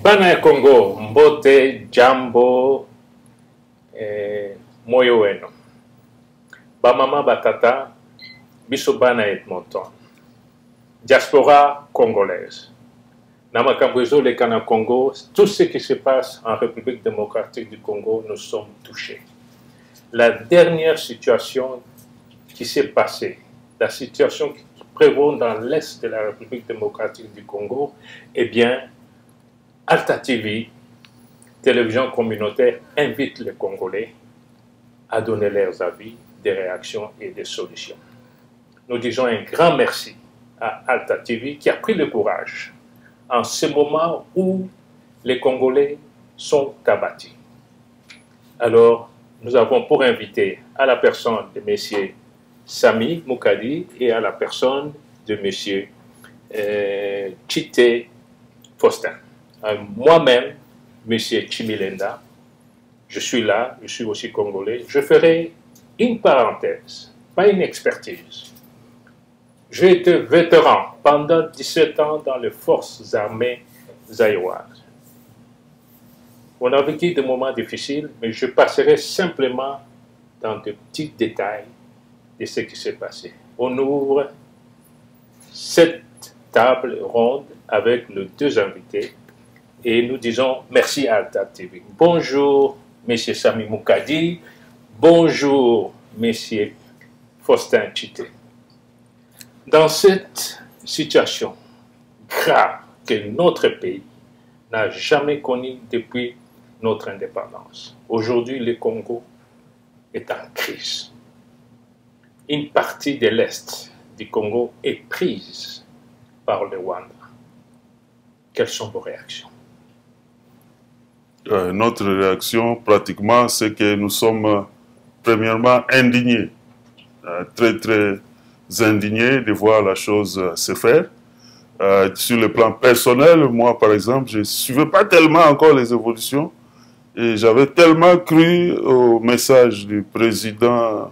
Bana ya Congo, Mbote, Jambo, Moyo weno. Bamama batata, biso bana Edmonton. Diaspora congolaise. Namakambwezo, le Cana Congo, tout ce qui se passe en République démocratique du Congo, nous sommes touchés. La dernière situation qui s'est passée, la situation qui prévaut dans l'est de la République démocratique du Congo, eh bien, Alta TV, télévision communautaire, invite les Congolais à donner leurs avis, des réactions et des solutions. Nous disons un grand merci à Alta TV qui a pris le courage en ce moment où les Congolais sont abattus. Alors, nous avons pour invité à la personne de M. Sami Moukadi et à la personne de M. Chité Faustin. Moi-même, M. Chimilenda, je suis là, je suis aussi congolais. Je ferai une parenthèse, pas une expertise. J'ai été vétéran pendant 17 ans dans les forces armées zaïroises. On a vécu des moments difficiles, mais je passerai simplement dans de petits détails de ce qui s'est passé. On ouvre cette table ronde avec les deux invités et nous disons merci à Alta TV. Bonjour, M. Sami Moukadi. Bonjour, M. Faustin Chité. Dans cette situation grave que notre pays n'a jamais connue depuis notre indépendance, aujourd'hui le Congo est en crise. Une partie de l'Est du Congo est prise par le Rwanda. Quelles sont vos réactions? Notre réaction, pratiquement, c'est que nous sommes premièrement indignés, très indignés de voir la chose se faire. Sur le plan personnel, moi, par exemple, je ne suivais pas tellement encore les évolutions et j'avais tellement cru au message du président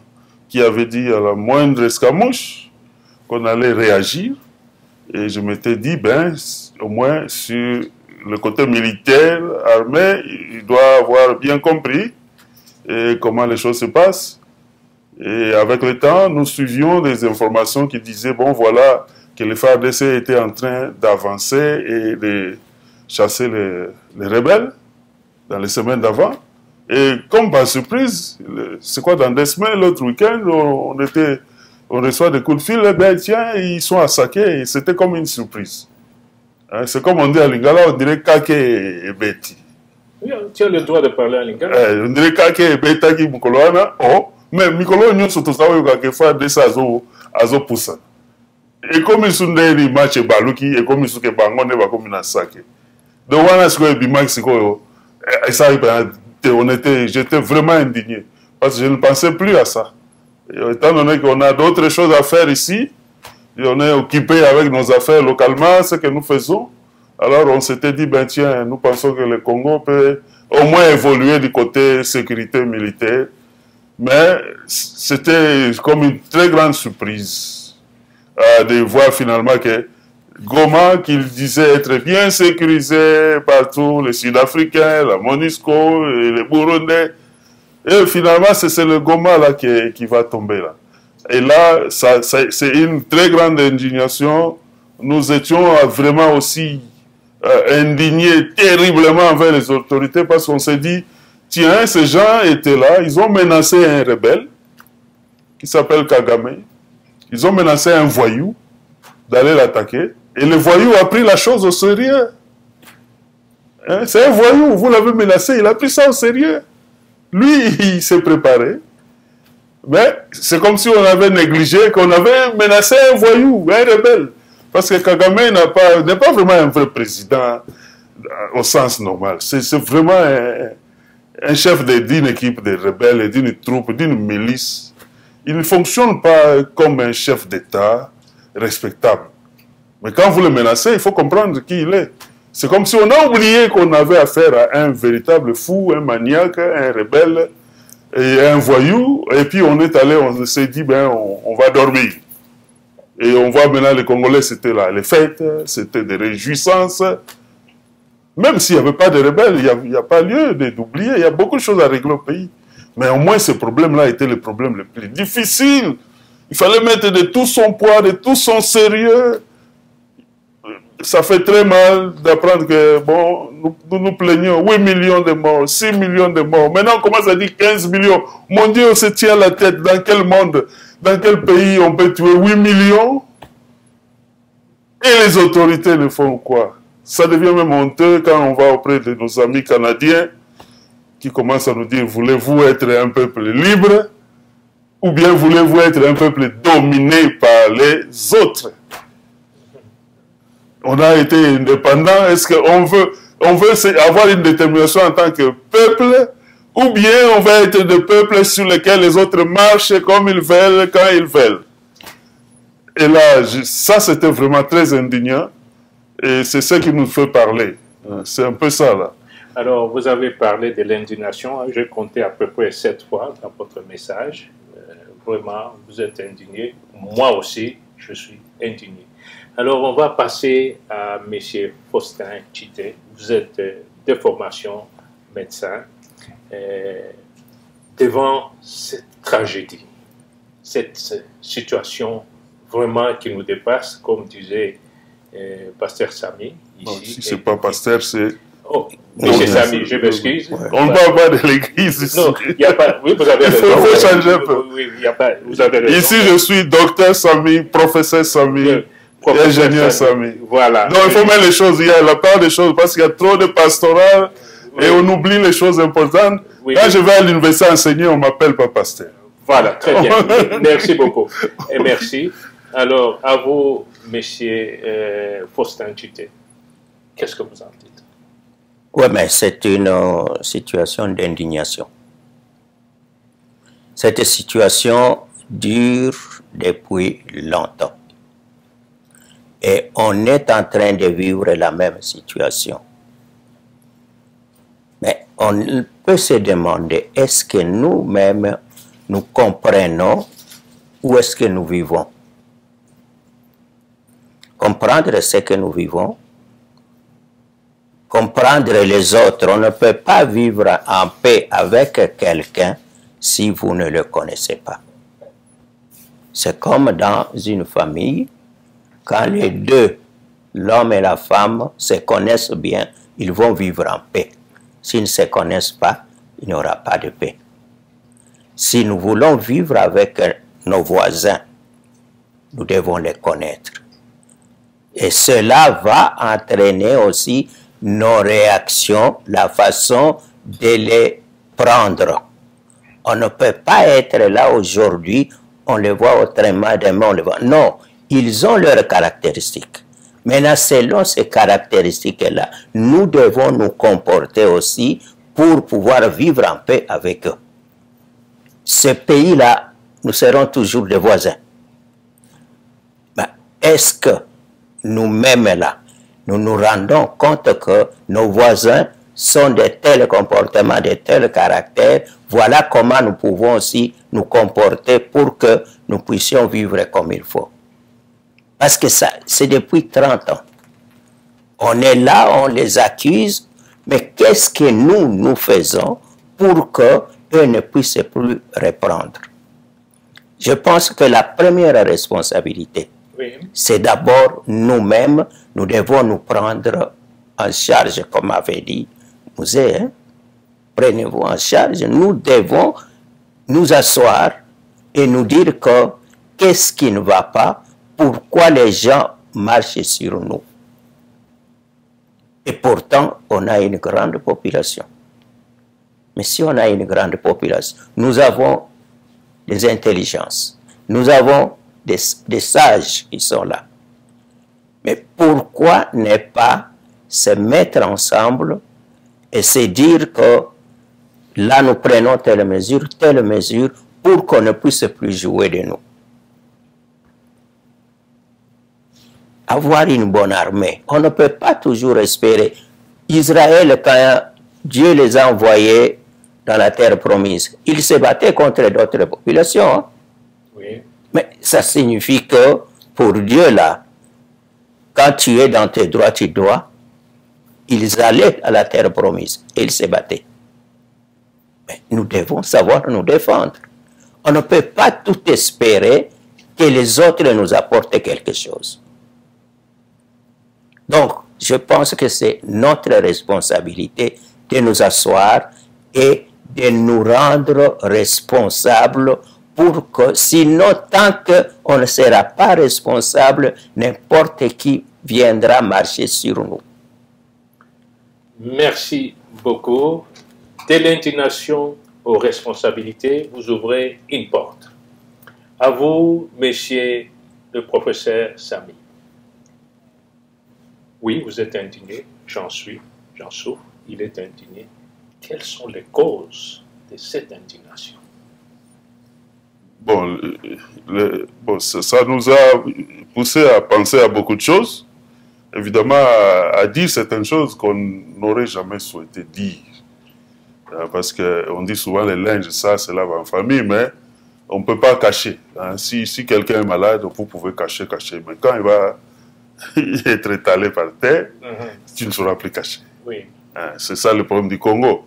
qui avait dit à la moindre escamouche qu'on allait réagir. Et je m'étais dit, ben, au moins sur le côté militaire, armé, il doit avoir bien compris et comment les choses se passent. Et avec le temps, nous suivions des informations qui disaient, bon, voilà, que les FARDC étaient en train d'avancer et de chasser les rebelles dans les semaines d'avant. Et comme par surprise, c'est quoi, dans 2 semaines, l'autre week-end, on reçoit des coups de fil, eh bien, tiens, ils sont attaqués, et c'était comme une surprise. Hein, c'est comme on dit à Lingala, on dirait Kake et Beti. Oui, tu as le droit de parler à Lingala. On dirait Kake et Beti qui Mukoloana, oh, mais Mikolo Nyon surtout ça, il y a fait des azo poussa. Et comme ils sont des matchs baluki, et comme ils sont des bangon, ils vont comme une saké. Donc, on a ce que Bimaxiko, et ça, j'étais vraiment indigné, parce que je ne pensais plus à ça. Et étant donné qu'on a d'autres choses à faire ici, et on est occupé avec nos affaires localement, ce que nous faisons, alors on s'était dit, ben tiens, nous pensons que le Congo peut au moins évoluer du côté sécurité militaire, mais c'était comme une très grande surprise de voir finalement que Goma, qu'il disait être bien sécurisé par tous les Sud-Africains, la MONUSCO et les Burundais, et finalement, c'est le Goma là qui va tomber là. Et là, c'est une très grande indignation. Nous étions vraiment aussi indignés terriblement envers les autorités parce qu'on s'est dit, tiens, ces gens étaient là, ils ont menacé un rebelle qui s'appelle Kagame. Ils ont menacé un voyou d'aller l'attaquer. Et le voyou a pris la chose au sérieux. Hein? C'est un voyou, vous l'avez menacé, il a pris ça au sérieux. Lui, il s'est préparé. Mais c'est comme si on avait négligé, qu'on avait menacé un voyou, un rebelle. Parce que Kagame n'est pas vraiment un vrai président au sens normal. C'est vraiment un chef d'une équipe de rebelles, d'une troupe, d'une milice. Il ne fonctionne pas comme un chef d'État respectable. Mais quand vous le menacez, il faut comprendre qui il est. C'est comme si on a oublié qu'on avait affaire à un véritable fou, un maniaque, un rebelle et un voyou. Et puis on est allé, on s'est dit, ben on va dormir. Et on voit maintenant les Congolais, c'était là les fêtes, c'était des réjouissances. Même s'il n'y avait pas de rebelles, il n'y a pas lieu d'oublier. Il y a beaucoup de choses à régler au pays. Mais au moins, ce problème-là était le problème le plus difficile. Il fallait mettre de tout son poids, de tout son sérieux. Ça fait très mal d'apprendre que, bon, nous plaignons 8 millions de morts, 6 millions de morts. Maintenant, on commence à dire 15 millions. Mon Dieu, on se tient la tête. Dans quel monde, dans quel pays on peut tuer 8 millions? Et les autorités ne font quoi? Ça devient même honteux quand on va auprès de nos amis canadiens qui commencent à nous dire, voulez-vous être un peuple libre ou bien voulez-vous être un peuple dominé par les autres? On a été indépendant. Est-ce qu'on veut avoir une détermination en tant que peuple ou bien on va être des peuples sur lesquels les autres marchent comme ils veulent, quand ils veulent? Et là, ça c'était vraiment très indignant et c'est ce qui nous fait parler. C'est un peu ça là. Alors, vous avez parlé de l'indignation. J'ai compté à peu près 7 fois dans votre message. Vraiment, vous êtes indigné. Moi aussi, je suis indigné. Alors, on va passer à M. Faustin Tchité. Vous êtes de formation médecin. Devant cette tragédie, cette situation vraiment qui nous dépasse, comme disait Pasteur Samy. Ici, bon, si ce n'est pas Pasteur, c'est... Oh, Monsieur Samy, je m'excuse. On ne parle pas de l'église ici. Non, il n'y a pas... Oui, vous avez raison. Il faut changer un peu. Oui, il y a pas... Vous avez raison. Ici, je suis docteur Samy, professeur Samy, ingénieur Samy. Voilà. Non, il faut mettre les choses. Il y a la part des choses parce qu'il y a trop de pastoral et on oublie les choses importantes. Oui, Quand je vais à l'université enseigner, on ne m'appelle pas pasteur. Voilà, très bien. Merci beaucoup. Et merci. Alors, à vous, Monsieur Faustin Tchité, qu'est-ce que vous en dites? Oui, mais c'est une situation d'indignation. Cette situation dure depuis longtemps. Et on est en train de vivre la même situation. Mais on peut se demander, est-ce que nous-mêmes, nous comprenons où est-ce que nous vivons? Comprendre ce que nous vivons, comprendre les autres. On ne peut pas vivre en paix avec quelqu'un si vous ne le connaissez pas. C'est comme dans une famille, quand les deux, l'homme et la femme, se connaissent bien, ils vont vivre en paix. S'ils ne se connaissent pas, il n'y aura pas de paix. Si nous voulons vivre avec nos voisins, nous devons les connaître. Et cela va entraîner aussi nos réactions, la façon de les prendre. On ne peut pas être là aujourd'hui, on les voit autrement, demain on les voit. Non, ils ont leurs caractéristiques. Maintenant, selon ces caractéristiques-là, nous devons nous comporter aussi pour pouvoir vivre en paix avec eux. Ces pays-là, nous serons toujours des voisins. Mais est-ce que nous-mêmes là, nous nous rendons compte que nos voisins sont de tels comportements, de tels caractères, voilà comment nous pouvons aussi nous comporter pour que nous puissions vivre comme il faut. Parce que ça, c'est depuis 30 ans. On est là, on les accuse, mais qu'est-ce que nous faisons pour qu'eux ne puissent plus reprendre? Je pense que la première responsabilité, c'est d'abord nous-mêmes, nous devons nous prendre en charge, comme avait dit Mouzé, hein? Prenez-vous en charge. Nous devons nous asseoir et nous dire que qu'est-ce qui ne va pas, pourquoi les gens marchent sur nous. Et pourtant, on a une grande population. Mais si on a une grande population, nous avons des intelligences, nous avons des sages qui sont là. Mais pourquoi ne pas se mettre ensemble et se dire que là nous prenons telle mesure pour qu'on ne puisse plus jouer de nous. Avoir une bonne armée, on ne peut pas toujours espérer. Israël, quand Dieu les a envoyés dans la terre promise, ils se battaient contre d'autres populations. Hein? Oui. Mais ça signifie que pour Dieu, là, quand tu es dans tes droits, tu dois ils allaient à la terre promise et ils se battaient. Mais nous devons savoir nous défendre. On ne peut pas tout espérer que les autres nous apportent quelque chose. Donc, je pense que c'est notre responsabilité de nous asseoir et de nous rendre responsables pour que, sinon, tant qu'on ne sera pas responsable, n'importe qui viendra marcher sur nous. Merci beaucoup. De l'indignation aux responsabilités, vous ouvrez une porte. À vous, monsieur le professeur Samy. Oui, vous êtes indigné, j'en souffre, il est indigné. Quelles sont les causes de cette indignation? Bon, ça nous a poussé à penser à beaucoup de choses. Évidemment, à dire certaines choses qu'on n'aurait jamais souhaité dire. Parce qu'on dit souvent les linges, ça, c'est là en famille, mais on ne peut pas cacher. Si quelqu'un est malade, vous pouvez cacher. Mais quand il va être étalé par terre, tu ne sauras plus cacher. Oui. C'est ça le problème du Congo.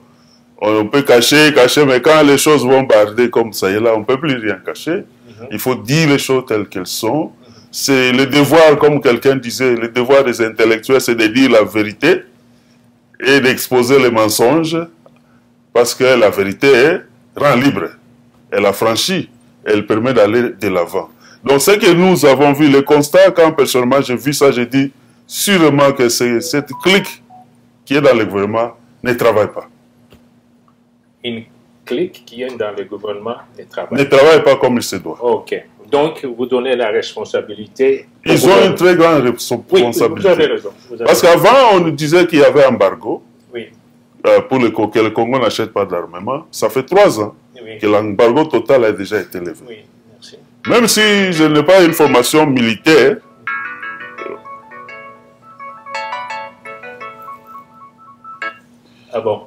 On peut cacher, mais quand les choses vont barder comme ça et là, on ne peut plus rien cacher. Il faut dire les choses telles qu'elles sont. C'est le devoir, comme quelqu'un disait, le devoir des intellectuels, c'est de dire la vérité et d'exposer les mensonges, parce que la vérité rend libre. Elle affranchit, elle permet d'aller de l'avant. Donc, ce que nous avons vu, le constat, quand personnellement j'ai vu ça, j'ai dit sûrement que cette clique qui est dans le gouvernement ne travaille pas. Une clique qui est dans le gouvernement ne travaille pas comme il se doit. Ok. Donc, vous donnez la responsabilité. Ils ont une très grande responsabilité. Oui, vous avez raison. Parce qu'avant, on nous disait qu'il y avait embargo. Oui. Pour que le Congo n'achète pas d'armement. Ça fait 3 ans que l'embargo total a déjà été levé. Oui, merci. Même si je n'ai pas une formation militaire, ah bon?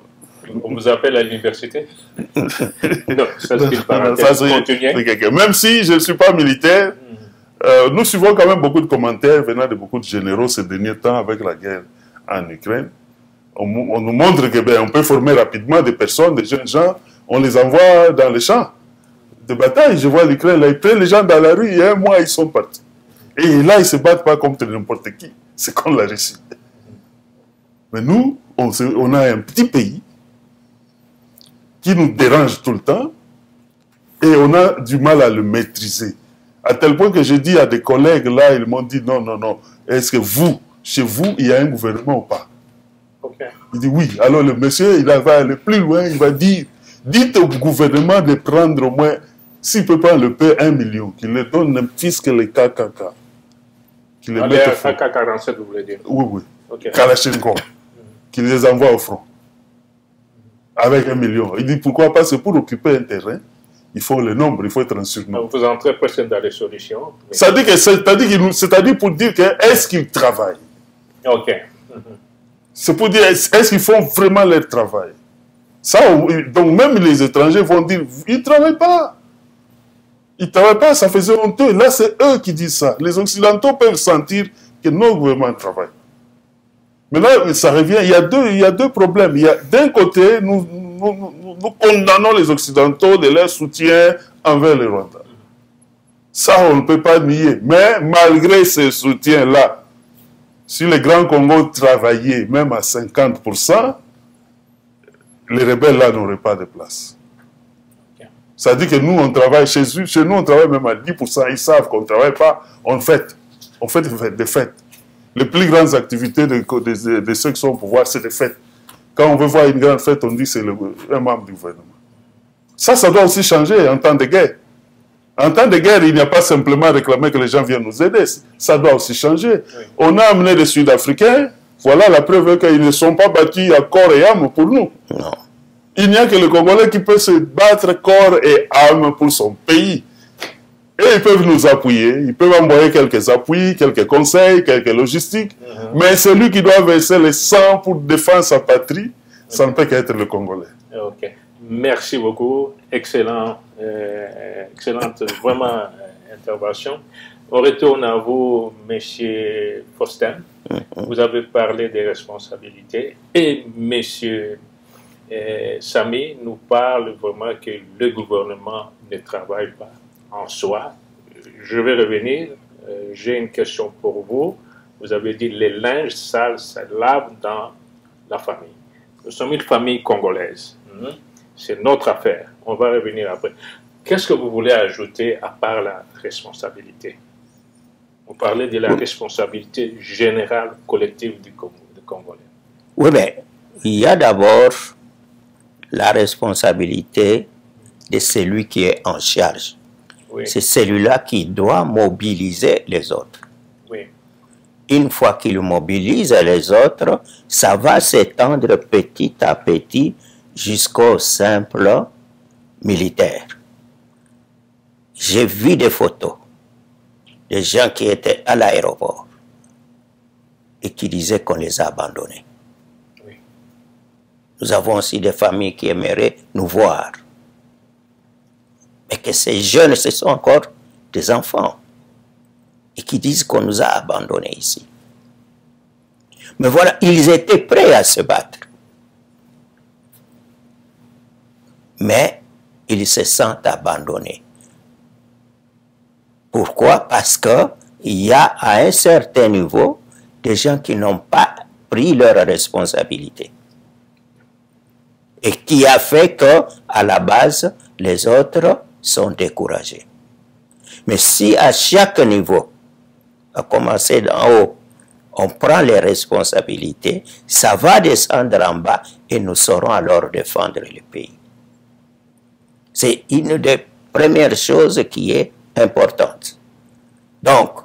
On vous appelle à l'université? Non, ça c'est une parenthèse. Même si je ne suis pas militaire, nous suivons quand même beaucoup de commentaires venant de beaucoup de généraux ces derniers temps avec la guerre en Ukraine. On nous montre que on peut former rapidement des personnes, des jeunes gens, on les envoie dans les champs de bataille. Je vois l'Ukraine, ils prennent les gens dans la rue, et un mois ils sont partis. Et là, ils ne se battent pas contre n'importe qui. C'est comme la Russie. Mais nous, on a un petit pays qui nous dérange tout le temps et on a du mal à le maîtriser. À tel point que j'ai dit à des collègues là, ils m'ont dit non, est-ce que vous, chez vous, il y a un gouvernement ou pas? Okay. Il dit oui. Alors le monsieur, il va aller plus loin, il va dire, dites au gouvernement de prendre au moins, s'il ne peut pas le payer 1 million, qu'il le donne même plus que les KKK. Qu'il les mette au front. AK-47, vous voulez dire? Oui. Okay. Kalachnikov. Qu'il les envoie au front. Avec 1 million. Il dit pourquoi pas, c'est pour occuper un terrain. Il faut le nombre, il faut être un surnom. Vous entrez presque dans les solutions. Mais... C'est-à-dire pour dire que est-ce qu'ils travaillent? Ok. C'est pour dire est-ce qu'ils font vraiment leur travail? Ça, donc même les étrangers vont dire ils ne travaillent pas. Ils ne travaillent pas, ça faisait honteux. Là, c'est eux qui disent ça. Les Occidentaux peuvent sentir que nos gouvernements travaillent. Mais là, ça revient, il y a deux problèmes. D'un côté, nous condamnons les Occidentaux de leur soutien envers le Rwanda. Ça, on ne peut pas nier. Mais malgré ce soutien-là, si le Grand Congo travaillait même à 50%, les rebelles là n'auraient pas de place. Ça dit que nous, on travaille chez nous, on travaille même à 10%. Ils savent qu'on ne travaille pas, on fait des fêtes. Les plus grandes activités de ceux qui sont au pouvoir, c'est des fêtes. Quand on veut voir une grande fête, on dit que c'est un membre du gouvernement. Ça doit aussi changer en temps de guerre. En temps de guerre, il n'y a pas simplement réclamer que les gens viennent nous aider. Ça doit aussi changer. Oui. On a amené des Sud-Africains, voilà la preuve qu'ils ne sont pas battus à corps et âme pour nous. Non. Il n'y a que le Congolais qui peut se battre corps et âme pour son pays. Et ils peuvent nous appuyer, ils peuvent envoyer quelques appuis, quelques conseils, quelques logistiques. Mais celui qui doit verser le sang pour défendre sa patrie, ça ne peut qu'être le Congolais. Ok. Merci beaucoup. Excellente vraiment intervention. On retourne à vous, M. Faustin. Vous avez parlé des responsabilités et M. Sami nous parle vraiment que le gouvernement ne travaille pas en soi. Je vais revenir. J'ai une question pour vous. Vous avez dit les linges sales se lavent dans la famille. Nous sommes une famille congolaise. C'est notre affaire. On va revenir après. Qu'est-ce que vous voulez ajouter à part la responsabilité? Vous parlez de la responsabilité générale, collective du Congolais. Oui, mais il y a d'abord la responsabilité de celui qui est en charge. Oui. C'est celui-là qui doit mobiliser les autres. Oui. Une fois qu'il mobilise les autres, ça va s'étendre petit à petit jusqu'au simple militaire. J'ai vu des photos des gens qui étaient à l'aéroport et qui disaient qu'on les a abandonnés. Oui. Nous avons aussi des familles qui aimeraient nous voir. Mais que ces jeunes, ce sont encore des enfants et qui disent qu'on nous a abandonnés ici. Mais voilà, ils étaient prêts à se battre. Mais ils se sentent abandonnés. Pourquoi? Parce qu'il y a à un certain niveau des gens qui n'ont pas pris leurs responsabilités. Et qui a fait qu'à la base, les autres sont découragés. Mais si à chaque niveau, à commencer d'en haut, on prend les responsabilités, ça va descendre en bas et nous saurons alors défendre le pays. C'est une des premières choses qui est importante. Donc,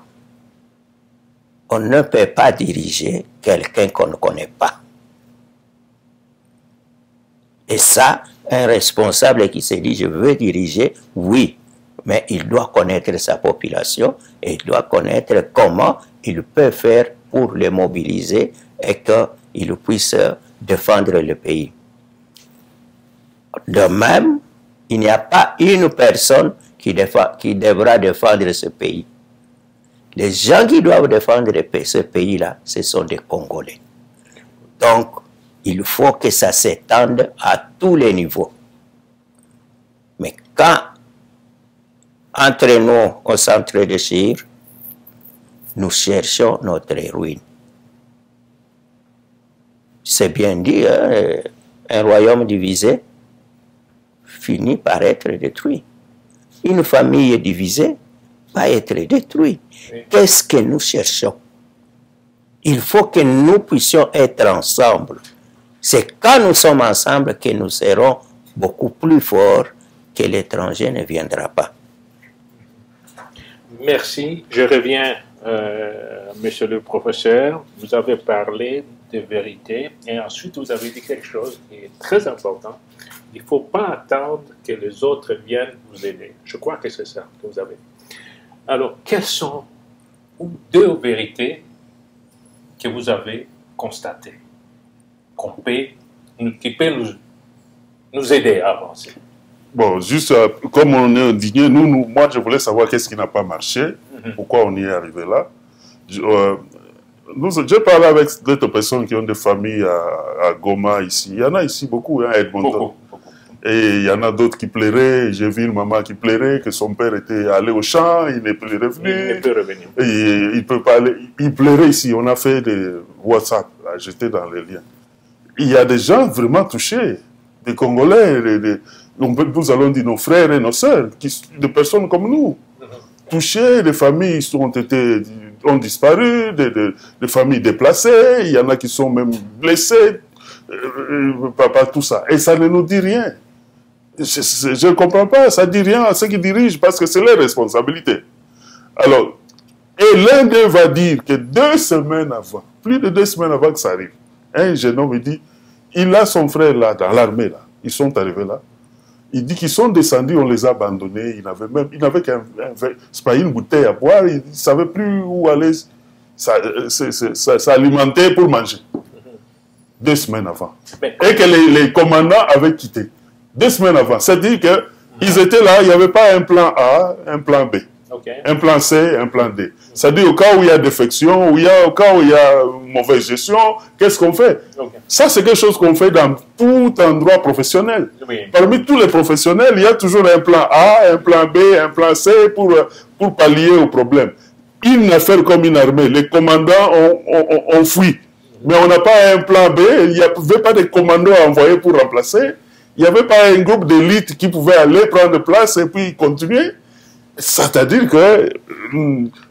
on ne peut pas diriger quelqu'un qu'on ne connaît pas. Et ça, un responsable qui se dit « je veux diriger », oui, mais il doit connaître sa population et il doit connaître comment il peut faire pour les mobiliser et qu'il puisse défendre le pays. De même, il n'y a pas une personne qui devra défendre ce pays. Les gens qui doivent défendre ce pays-là, ce sont des Congolais. Donc, il faut que ça s'étende à tous les niveaux. Mais quand, entre nous, au centre de Chir, nous cherchons notre ruine. C'est bien dit, hein, un royaume divisé finit par être détruit. Une famille divisée va être détruite. Oui. Qu'est-ce que nous cherchons? Il faut que nous puissions être ensemble. C'est quand nous sommes ensemble que nous serons beaucoup plus forts, que l'étranger ne viendra pas. Merci. Je reviens, monsieur le professeur. Vous avez parlé de vérité et ensuite vous avez dit quelque chose qui est très important. Il ne faut pas attendre que les autres viennent vous aider. Je crois que c'est ça que vous avez. Alors, quelles sont deux vérités que vous avez constatées, qui peuvent nous aider à avancer? Bon, juste comme on est indigné, moi je voulais savoir qu'est-ce qui n'a pas marché, pourquoi on y est arrivé là. J'ai parlé avec d'autres personnes qui ont des familles à Goma ici. Il y en a ici beaucoup, hein, à Edmonton. Beaucoup. Et il y en a d'autres qui pleuraient. J'ai vu une maman qui pleurait, que son père était allé au champ, il n'est plus revenu. Il ne peut revenir. Et il peut pas aller. Il pleurait ici. On a fait des WhatsApp, j'étais dans les liens. Il y a des gens vraiment touchés, des Congolais, nous allons dire nos frères et nos sœurs, des personnes comme nous, touchés, des familles ont disparu, des familles déplacées, il y en a qui sont même blessés, papa, tout ça. Et ça ne nous dit rien. Je ne comprends pas, ça ne dit rien à ceux qui dirigent parce que c'est leur responsabilité. Alors, et l'un d'eux va dire que 2 semaines avant, plus de 2 semaines avant que ça arrive, un jeune homme dit, il a son frère là, dans l'armée là, ils sont arrivés là, il dit qu'ils sont descendus, on les a abandonnés, il n'avait qu'un c'est pas une bouteille à boire, il ne savait plus où aller s'alimenter pour manger. 2 semaines avant. Et que les commandants avaient quitté. 2 semaines avant. C'est-à-dire qu'ils étaient là, il n'y avait pas un plan A, un plan B. Ok. Un plan C, un plan D. C'est-à-dire au cas où il y a défection, au cas où il y a mauvaise gestion, qu'est-ce qu'on fait? Ok. Ça, c'est quelque chose qu'on fait dans tout endroit professionnel. Oui. Parmi tous les professionnels, il y a toujours un plan A, un plan B, un plan C pour pallier au problème. Une affaire comme une armée, les commandants ont fui. Mais on n'a pas un plan B, il n'y avait pas de commandos à envoyer pour remplacer. Il n'y avait pas un groupe d'élite qui pouvait aller prendre place et puis continuer. C'est-à-dire que,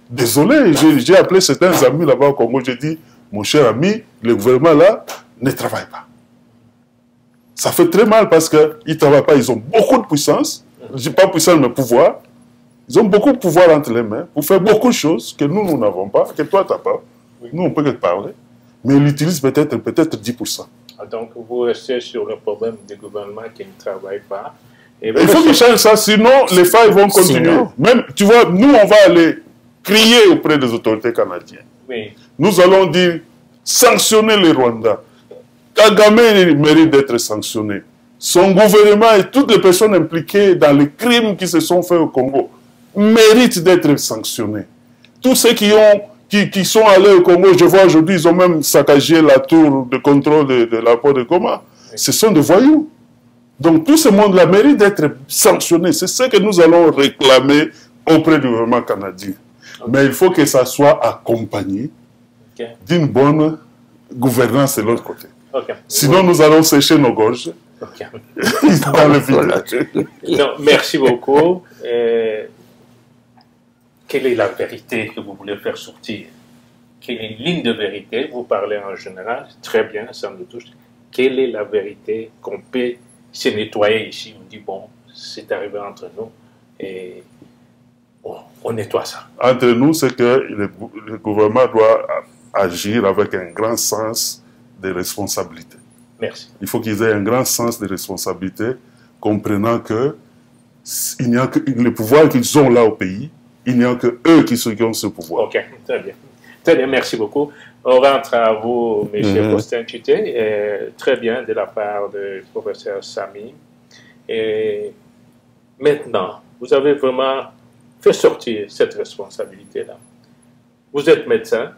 désolé, j'ai appelé certains amis là-bas au Congo, j'ai dit, mon cher ami, le gouvernement là ne travaille pas. Ça fait très mal parce qu'ils ne travaillent pas, ils ont beaucoup de puissance, je ne dis pas puissance mais pouvoir, ils ont beaucoup de pouvoir entre les mains pour faire beaucoup de choses que nous n'avons pas, que toi tu n'as pas. Oui. Nous on peut que parler, mais ils utilisent peut-être 10%. Donc vous restez sur le problème des gouvernements qui ne travaillent pas. Il faut qu'ils changent ça, sinon les failles vont continuer. Sinon. Même, tu vois, nous, on va aller crier auprès des autorités canadiennes. Oui. Nous allons dire, sanctionner les Rwandais. Kagame mérite d'être sanctionné. Son gouvernement et toutes les personnes impliquées dans les crimes qui se sont faits au Congo méritent d'être sanctionnés. Tous ceux qui sont allés au Congo, je vois aujourd'hui, ils ont même saccagé la tour de contrôle de la porte de Goma. Oui. Ce sont des voyous. Donc tout ce monde-là mérite d'être sanctionné. C'est ce que nous allons réclamer auprès du gouvernement canadien. Okay. Mais il faut que ça soit accompagné d'une bonne gouvernance de l'autre côté. Okay. Sinon, nous allons sécher nos gorges dans le vide. Non, merci beaucoup. Quelle est la vérité que vous voulez faire sortir? Quelle est une ligne de vérité? Vous parlez en général, très bien, ça me touche. Quelle est la vérité qu'on peut se nettoyer ici? On dit, bon, c'est arrivé entre nous et on nettoie ça. Entre nous, c'est que le gouvernement doit agir avec un grand sens de responsabilité. Merci. Il faut qu'ils aient un grand sens de responsabilité, comprenant que il n'y a que le pouvoir qu'ils ont là au pays, il n'y a que eux qui ont ce pouvoir. Ok, très bien. Très bien, merci beaucoup. On rentre à vous, M. Faustin Tuté, très bien de la part du professeur Samy. Et maintenant, vous avez vraiment fait sortir cette responsabilité-là. Vous êtes médecin,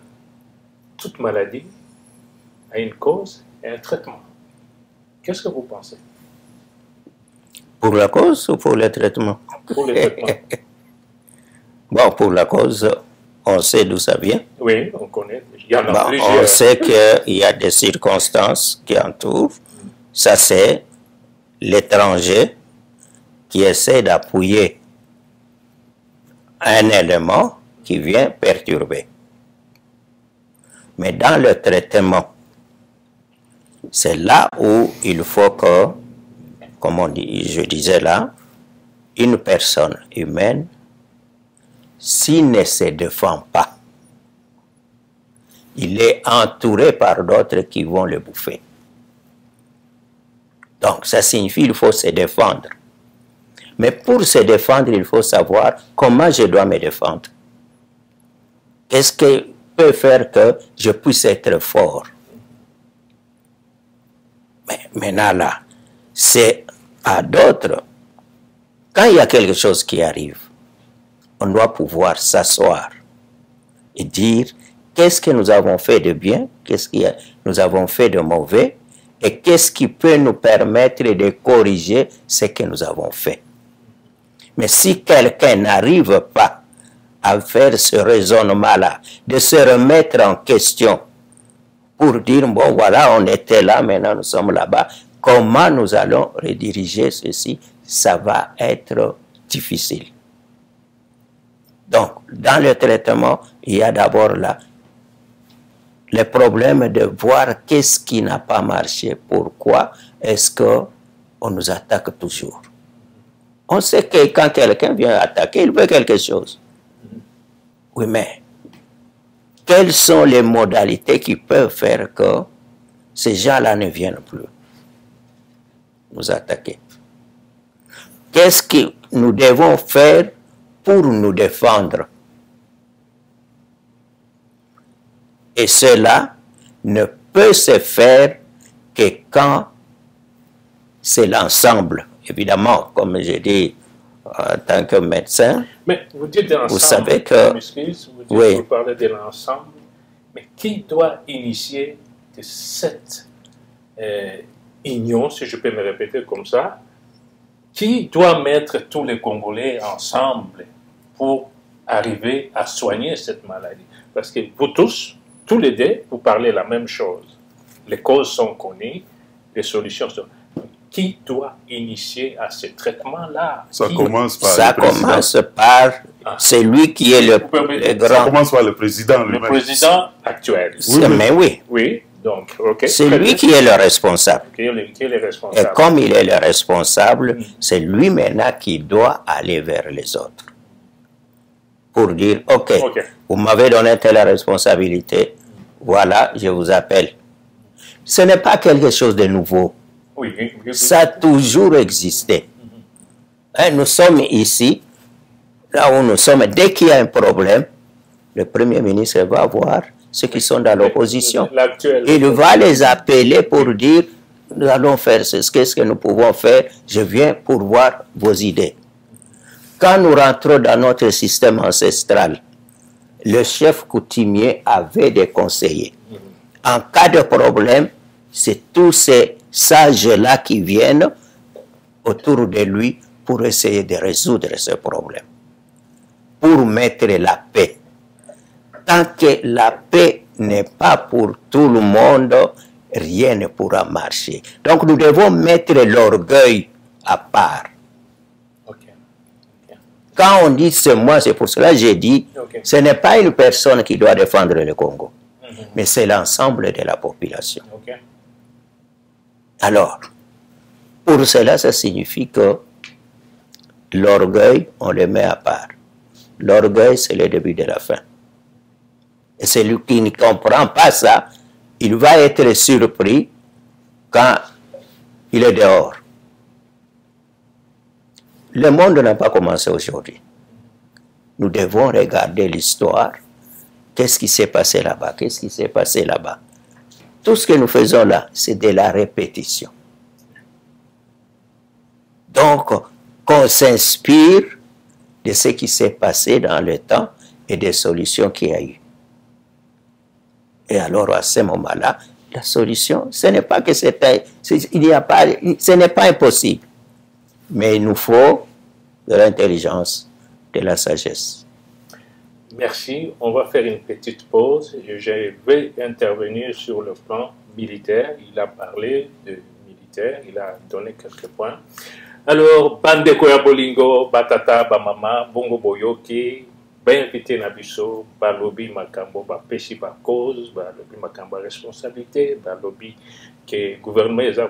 toute maladie a une cause et un traitement. Qu'est-ce que vous pensez? Pour la cause ou pour le traitement? Pour le traitement. Bon, pour la cause, on sait d'où ça vient. Oui, on connaît. Il y en a plusieurs. On sait qu'il y a des circonstances qui entourent. Ça, c'est l'étranger qui essaie d'appuyer un élément qui vient perturber. Mais dans le traitement, c'est là où il faut que, comme on dit, je disais là, une personne humaine, s'il ne se défend pas, il est entouré par d'autres qui vont le bouffer. Donc, ça signifie qu'il faut se défendre. Mais pour se défendre, il faut savoir comment je dois me défendre. Qu'est-ce qui peut faire que je puisse être fort? Mais maintenant là, c'est à d'autres. Quand il y a quelque chose qui arrive, on doit pouvoir s'asseoir et dire qu'est-ce que nous avons fait de bien, qu'est-ce que nous avons fait de mauvais, et qu'est-ce qui peut nous permettre de corriger ce que nous avons fait. Mais si quelqu'un n'arrive pas à faire ce raisonnement-là, de se remettre en question pour dire, bon voilà, on était là, maintenant nous sommes là-bas, comment nous allons rediriger ceci, ça va être difficile. Donc, dans le traitement, il y a d'abord là le problème de voir qu'est-ce qui n'a pas marché, pourquoi est-ce qu'on nous attaque toujours. On sait que quand quelqu'un vient attaquer, il veut quelque chose. Oui, mais quelles sont les modalités qui peuvent faire que ces gens-là ne viennent plus nous attaquer? Qu'est-ce que nous devons faire pour nous défendre? Et cela ne peut se faire que quand c'est l'ensemble. Évidemment, comme je dis, en tant que médecin. Mais vous dites de l'ensemble, Vous savez que... vous parlez de l'ensemble, mais qui doit initier de cette union, si je peux me répéter comme ça, qui doit mettre tous les Congolais ensemble pour arriver à soigner cette maladie? Parce que vous tous les deux, vous parlez la même chose. Les causes sont connues, les solutions sont... Qui doit initier à ce traitement-là? Ça commence par Ça commence par celui qui est le grand... Ça commence par le président lui-même. Le président actuel. Oui, mais oui. Oui, donc, ok. C'est lui qui est le responsable. Qui est le responsable. Et comme il est le responsable, c'est lui maintenant qui doit aller vers les autres. Pour dire, ok, vous m'avez donné telle responsabilité, voilà, je vous appelle. Ce n'est pas quelque chose de nouveau. Oui. Ça a toujours existé. Nous sommes ici, là où nous sommes, dès qu'il y a un problème, le Premier ministre va voir ceux qui sont dans l'opposition. Il va les appeler pour dire, nous allons faire ce que nous pouvons faire, je viens pour voir vos idées. Quand nous rentrons dans notre système ancestral, le chef coutumier avait des conseillers. En cas de problème, c'est tous ces sages-là qui viennent autour de lui pour essayer de résoudre ce problème, pour mettre la paix. Tant que la paix n'est pas pour tout le monde, rien ne pourra marcher. Donc nous devons mettre l'orgueil à part. Quand on dit c'est moi, c'est pour cela que j'ai dit, ce n'est pas une personne qui doit défendre le Congo, mais c'est l'ensemble de la population. Alors, pour cela, ça signifie que l'orgueil, on le met à part. L'orgueil, c'est le début de la fin. Et celui qui ne comprend pas ça, il va être surpris quand il est dehors. Le monde n'a pas commencé aujourd'hui. Nous devons regarder l'histoire. Qu'est-ce qui s'est passé là-bas? Qu'est-ce qui s'est passé là-bas? Tout ce que nous faisons là, c'est de la répétition. Donc, qu'on s'inspire de ce qui s'est passé dans le temps et des solutions qu'il y a eu. Et alors, à ce moment-là, la solution, ce n'est pas que ce n'est pas impossible. Mais il nous faut de l'intelligence, de la sagesse. Merci. On va faire une petite pause. Je vais intervenir sur le plan militaire. Il a parlé de militaire, il a donné quelques points. Alors, Bande Koya Bolingo, Batata, Bamama, Bongo Boyoki, invité Nabiso, Balobi Makambo, Peshi cause, Balobi Makambo responsabilité, Balobi que le gouvernement est à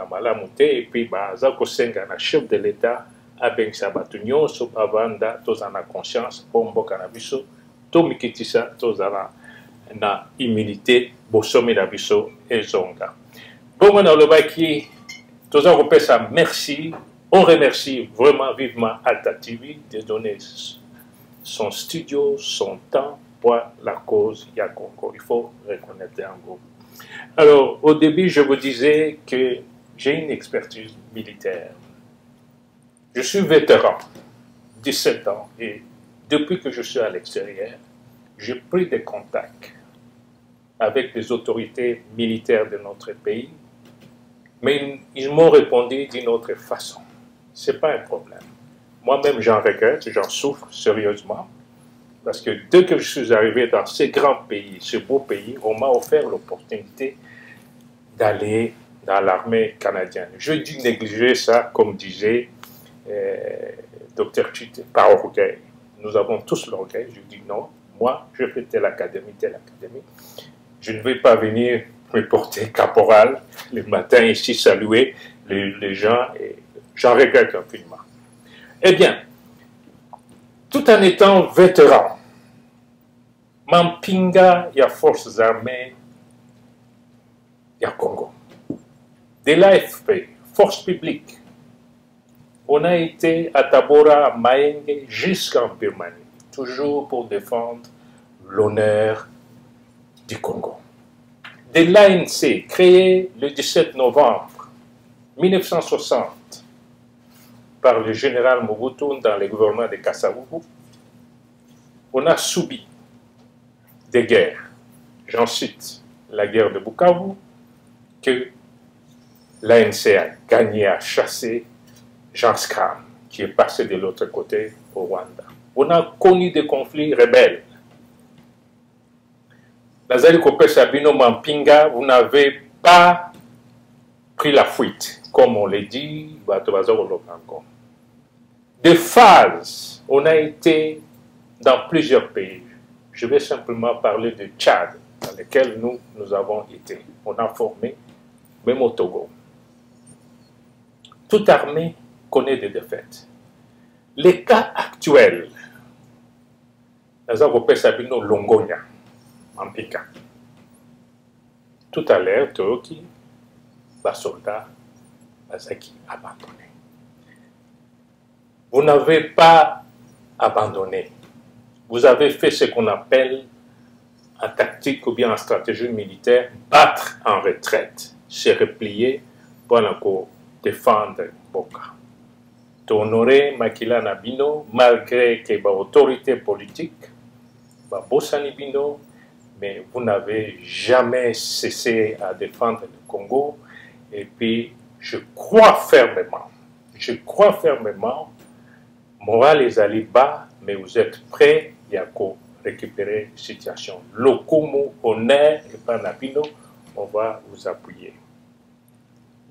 Malamute, et puis Zako Senga, le chef de l'État, a bien Sabatunyo, Sopavanda, tous en a conscience, Bombo Canabiso, Tomikitisa, tous en a humilité, Bosomi Nabiso et Zonga. Bon, on a le baki, tous en repère ça, merci. On remercie vraiment vivement Alta TV de donner son studio, son temps pour la cause Yakongo. Il faut reconnaître un groupe. Alors, au début, je vous disais que j'ai une expertise militaire. Je suis vétéran, 17 ans, et depuis que je suis à l'extérieur, j'ai pris des contacts avec les autorités militaires de notre pays, mais ils m'ont répondu d'une autre façon. Ce n'est pas un problème. Moi-même, j'en regrette, j'en souffre sérieusement, parce que dès que je suis arrivé dans ce grand pays, ce beau pays, on m'a offert l'opportunité d'aller dans l'armée canadienne. Je dis négliger ça, comme disait Dr. Chite, par orgueil. Nous avons tous l'orgueil. Je dis non, moi, je fais telle académie. Je ne vais pas venir me porter caporal le matin ici, saluer les gens, et j'en regrette infiniment. Eh bien, tout en étant vétéran, Mampinga, il y a forces armées, il y a Congo. De l'AFP, force publique, on a été à Tabora, à Maenge, jusqu'en Birmanie, toujours pour défendre l'honneur du Congo. De l'ANC, créé le 17 novembre 1960, par le général Mobutu dans le gouvernement de Kasavubu, on a subi des guerres. J'en cite la guerre de Bukavu, que l'ANC a gagné à chasser Jean Scram, qui est passé de l'autre côté au Rwanda. On a connu des conflits rebelles. Nazali Kopé Sabino Mampinga, vous n'avez pas pris la fuite, comme on l'a dit, des phases, on a été dans plusieurs pays. Je vais simplement parler de Tchad, dans lequel nous avons été. On a formé, même au Togo. Toute armée connaît des défaites. Les cas actuels, Nazali Kopé Sabino Longonia, Mampinga. Tout à l'heure, Toyoki, soldat Bazaki abandonné. Vous n'avez pas abandonné. Vous avez fait ce qu'on appelle en tactique ou bien en stratégie militaire, battre en retraite, se replier pour encore défendre Boka. Honorer Makila Nabino, malgré que l'autorité politique, Bosani Bino, mais vous n'avez jamais cessé à défendre le Congo. Et puis, je crois fermement, moral les allés bas, mais vous êtes prêts à récupérer la situation. Lokumu, honneur et Panabino, on va vous appuyer.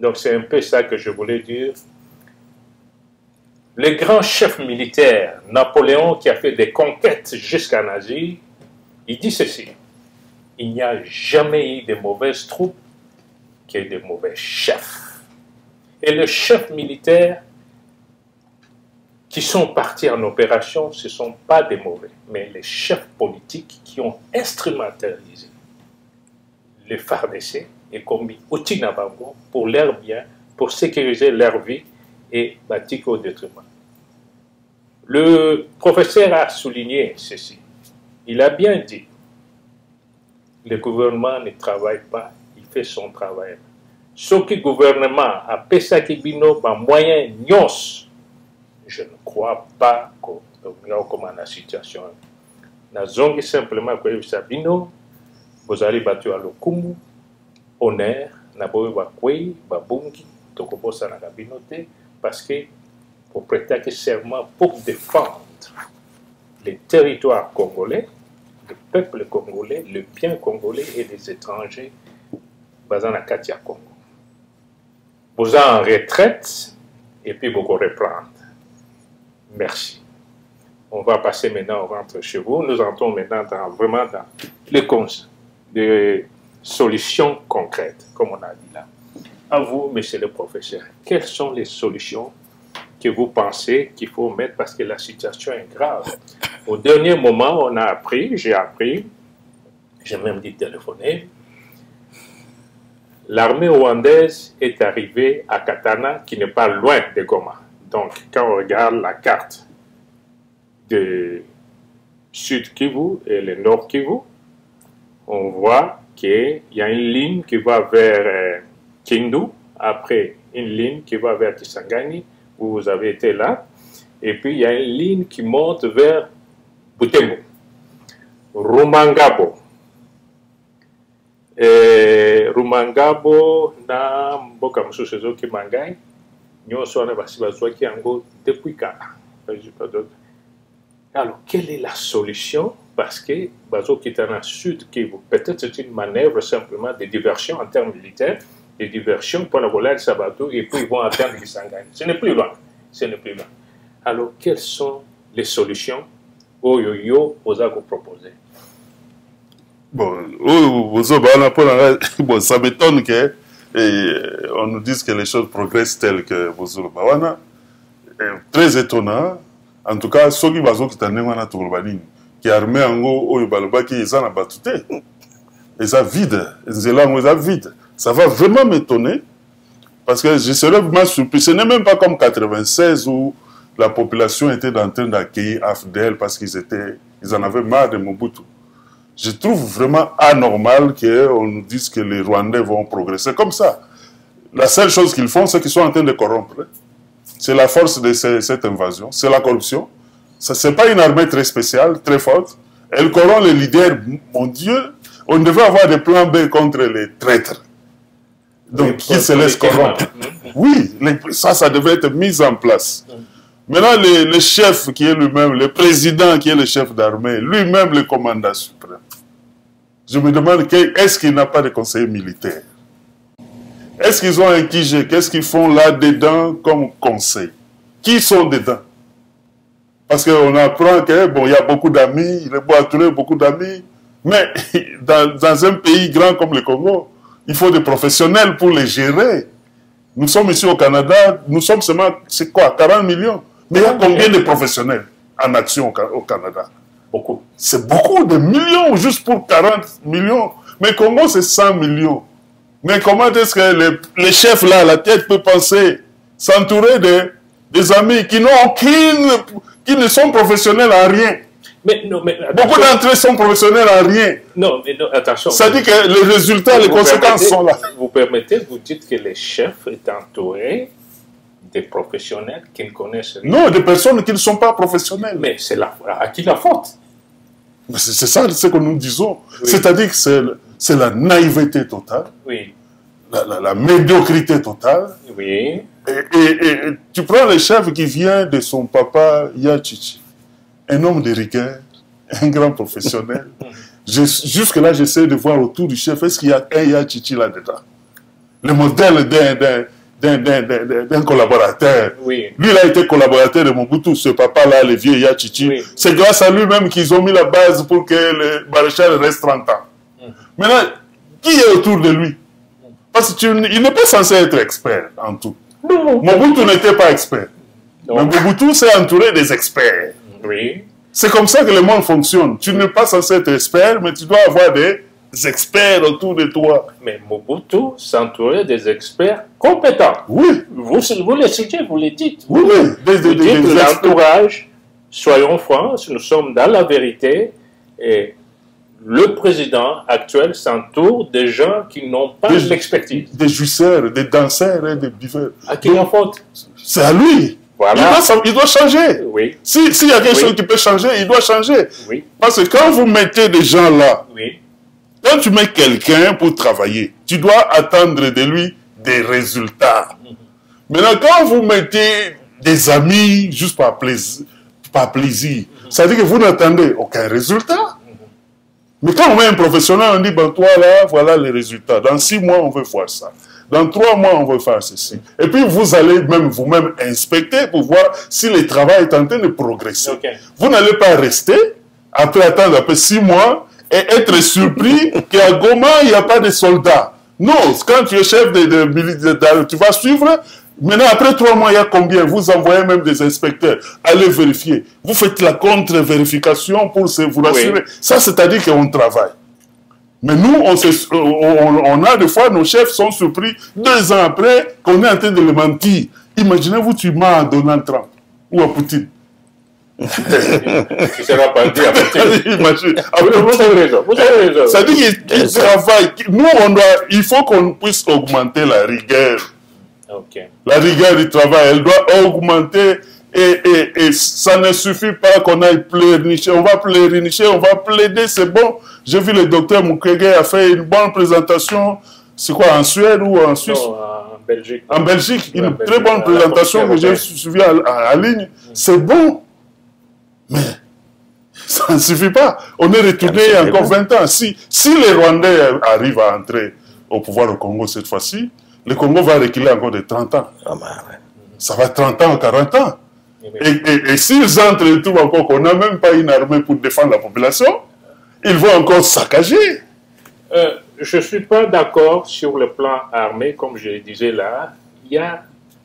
Donc, c'est un peu ça que je voulais dire. Le grand chef militaire, Napoléon, qui a fait des conquêtes jusqu'en Asie, il dit ceci: il n'y a jamais eu de mauvaises troupes qui est de mauvais chefs. Et les chefs militaires qui sont partis en opération, ce ne sont pas des mauvais, mais les chefs politiques qui ont instrumentalisé les FARDC et commis outils Nabango pour leur bien, pour sécuriser leur vie et bâtir au détriment. Le professeur a souligné ceci. Il a bien dit, le gouvernement ne travaille pas, il fait son travail. Ce que le gouvernement a pesaki bino par moyen nyos, je ne crois pas qu'on a la situation. Nazongi simplement que Sabino, vous allez battre à l'Okumu, honneur, Naboe Bakwei, Babungi, Tokobosa Nagabinote, parce que pour prêter serment pour défendre les territoires congolais, le peuple congolais, le bien congolais et les étrangers basés dans Katia Congo. Vous êtes en retraite et puis vous reprendre. Merci. On va passer maintenant, on rentre chez vous. Nous entrons maintenant vraiment dans les solutions concrètes, comme on a dit là. À vous, monsieur le professeur, quelles sont les solutions que vous pensez qu'il faut mettre parce que la situation est grave? Au dernier moment, on a appris, j'ai même dit téléphoner, l'armée rwandaise est arrivée à Katana, qui n'est pas loin de Goma. Donc, quand on regarde la carte de Sud Kivu et le Nord Kivu, on voit qu'il y a une ligne qui va vers Kindu, après une ligne qui va vers Kisangani, où vous avez été là, et puis il y a une ligne qui monte vers Butembo, Rumangabo. Rumangabo na mboka mosusu ezoki mangai nyonso wana basi bazwaki yango depuis kala. Alors quelle est la solution? Parce que bazokita na Sud Kivu, peut-être c'est une manœuvre simplement de diversion en termes militaires, de diversion pour la volée de Sabato, et puis ils vont atteindre Kisangani. Ce n'est plus loin, ce n'est plus loin. Alors quelles sont les solutions Oyoyo vous a proposé? Bon, ça m'étonne qu'on nous dise que les choses progressent telles que vous très étonnant. En tout cas, ceux qui qui armé en gros, ils ont battu. Et ça vide. Ça va vraiment m'étonner. Parce que je serais vraiment surpris. Ce n'est même pas comme 96 où la population était en train d'accueillir AFDL parce qu'ils en avaient marre de Mobutu. Je trouve vraiment anormal qu'on nous dise que les Rwandais vont progresser comme ça. La seule chose qu'ils font, c'est qu'ils sont en train de corrompre. C'est la force de cette invasion, c'est la corruption. Ce n'est pas une armée très spéciale, très forte. Elle corrompt les leaders. Mon Dieu, on devait avoir des plans B contre les traîtres. Donc, qui se laissent corrompre. Oui, ça devait être mis en place. Maintenant, le chef qui est lui-même, le président qui est le chef d'armée, lui-même le commandant suprême. Je me demande, est-ce qu'il n'a pas de conseiller militaire? Est-ce qu'ils ont un QG? Qu'est-ce qu'ils font là-dedans comme conseil? Qui sont dedans? Parce qu'on apprend que, bon, il y a beaucoup d'amis, il est beau attirer beaucoup d'amis, mais dans un pays grand comme le Congo, il faut des professionnels pour les gérer. Nous sommes ici au Canada, nous sommes seulement, c'est quoi, 40 millions? Mais il y a combien de professionnels en action au Canada? Beaucoup. C'est beaucoup de millions, juste pour 40 millions. Mais Congo, c'est 100 millions. Mais comment est-ce que les chefs là, à la tête, peut penser s'entourer des amis qui ne sont professionnels en rien? Beaucoup d'entre eux sont professionnels en rien. Non, mais non, attention. Ça dit que les résultats, les conséquences sont là. Vous permettez, vous dites que les chefs sont entourés des professionnels qui ne connaissent rien. Non, des personnes qui ne sont pas professionnelles. Mais c'est à qui la faute? C'est ça ce que nous disons. Oui. C'est-à-dire que c'est la naïveté totale, Oui. la médiocrité totale. Oui. Et tu prends le chef qui vient de son papa Yachichi, un homme de rigueur, un grand professionnel. Jusque-là, j'essaie de voir autour du chef, est-ce qu'il y a un Yachichi là-dedans? Le modèle d'un collaborateur. Oui. Lui, il a été collaborateur de Mobutu, ce papa-là, le vieux Yachichi. Oui. C'est grâce à lui-même qu'ils ont mis la base pour que le maréchal reste 30 ans. Maintenant, qui est autour de lui? Parce qu'il n'est pas censé être expert en tout. Non. Mobutu n'était pas expert. Non. Mais Mobutu s'est entouré des experts. Oui. C'est comme ça que le monde fonctionne. Tu n'es pas censé être expert, mais tu dois avoir des experts autour de toi. Mais Mobutu s'entourait des experts compétents. Oui. Vous les citez, vous les dites. Oui, oui. Vous dites l'entourage, soyons francs, nous sommes dans la vérité, et le président actuel s'entoure des gens qui n'ont pas l'expertise. Des jouisseurs, des danseurs, des buveurs. À qui la faute? C'est à lui. Voilà. Il doit changer. Oui. S'il y a quelque chose qui peut changer, il doit changer. Oui. Parce que quand vous mettez des gens là, Oui. quand tu mets quelqu'un pour travailler, tu dois attendre de lui des résultats. Maintenant, quand vous mettez des amis juste par plaisir, ça veut dire que vous n'attendez aucun résultat. Mais quand on met un professionnel, on dit, ben toi là, voilà les résultats. Dans 6 mois, on veut voir ça. Dans 3 mois, on veut faire ceci. Et puis, vous allez même vous-même inspecter pour voir si le travail est en train de progresser. Okay. Vous n'allez pas rester, après attendre un peu 6 mois, et être surpris qu'à Goma, il n'y a pas de soldats. Non, quand tu es chef de militaire, tu vas suivre. Maintenant, après 3 mois, il y a combien? Vous envoyez même des inspecteurs. Allez vérifier. Vous faites la contre-vérification pour vous rassurer. Oui. Ça, c'est-à-dire qu'on travaille. Mais nous, on a des fois, nos chefs sont surpris 2 ans après qu'on est en train de le mentir. Imaginez-vous, tu mens à Donald Trump ou à Poutine. Tu seras pas dit à Poutine. Imagine. Vous avez raison. Vous avez raison. Ça dit qu'il travaille. Nous, il faut qu'on puisse augmenter la rigueur. Okay. La rigueur du travail, elle doit augmenter et ça ne suffit pas qu'on aille pleurnicher. On va pleurnicher, on va plaider, c'est bon. J'ai vu le docteur Mukwege a fait une bonne présentation, c'est quoi, en Suède ou en Suisse? Non, en Belgique. En Belgique, une très bonne présentation que j'ai suivie à ligne. C'est bon, mais ça ne suffit pas. On est retourné il y a encore 20 ans. Si les Rwandais arrivent à entrer au pouvoir au Congo cette fois-ci, le Congo va reculer encore de 30 ans. Ah ben, ouais. Ça va 30 ans, 40 ans. Et s'ils entrent et trouvent encore qu'on n'a même pas une armée pour défendre la population, ils vont encore saccager. Je ne suis pas d'accord sur le plan armé, comme je le disais là.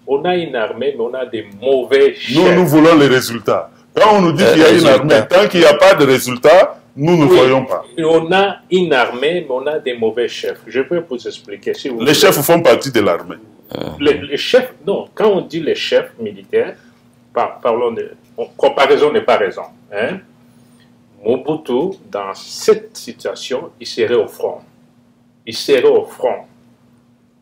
On a une armée, mais on a des mauvais chefs. Nous voulons les résultats. Quand on nous dit qu'il y a une armée, tant qu'il n'y a pas de résultats, nous ne voyons pas. On a une armée, mais on a des mauvais chefs. Je peux vous expliquer. Si vous les chefs font partie de l'armée. Les chefs, non. Quand on dit les chefs militaires, parlons de... Comparaison n'est pas raison. Hein? Mobutu, dans cette situation, il serait au front. Il serait au front.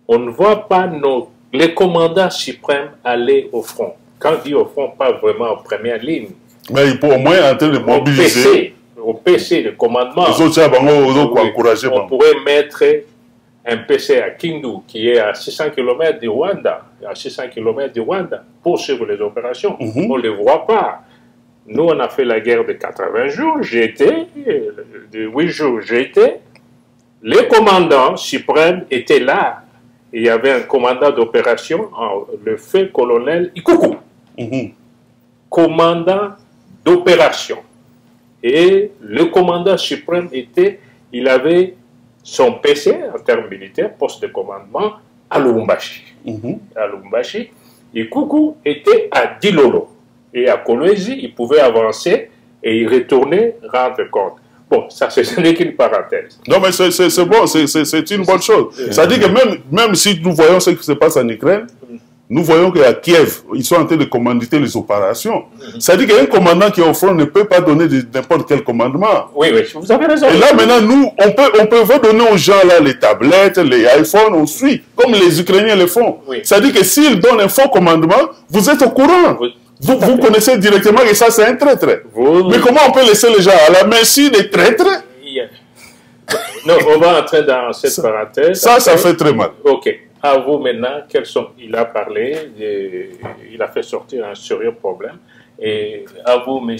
On ne voit pas nos le commandant suprême allait au front. Quand je dis au front, pas vraiment en première ligne. Mais il peut au moins en train de mobiliser. Au PC, le commandement. On pourrait mettre un PC à Kindu, qui est à 600 km du Rwanda, pour suivre les opérations. On ne le voit pas. Nous, on a fait la guerre de 80 jours, de 8 jours, le commandant suprême était là. Il y avait un commandant d'opération, le feu colonel Ikuku. Commandant d'opération. Et le commandant suprême il avait son PC en termes militaires, poste de commandement, à Lubumbashi. À Lubumbashi. Ikuku était à Dilolo. Et à Kolwezi, il pouvait avancer et y retourner, rendre compte. Bon, ça, ce n'est qu'une parenthèse. Non, mais c'est bon, c'est une bonne chose. C'est-à-dire que même si nous voyons ce qui se passe en Ukraine, nous voyons qu'à Kiev, ils sont en train de commanditer les opérations. C'est-à-dire qu'un commandant qui est au front ne peut pas donner n'importe quel commandement. Oui, vous avez raison. Et là, maintenant, nous, on peut donner aux gens là les tablettes, les iPhones, on suit, comme les Ukrainiens le font. C'est-à-dire que s'ils donnent un faux commandement, vous êtes au courant. Vous connaissez directement que ça, c'est un traître. Mais comment on peut laisser les gens à la merci des traîtres? Non, on va entrer dans cette parenthèse. Ça fait très mal. Ok. À vous maintenant, il a parlé, il a fait sortir un sérieux problème. Et à vous, M.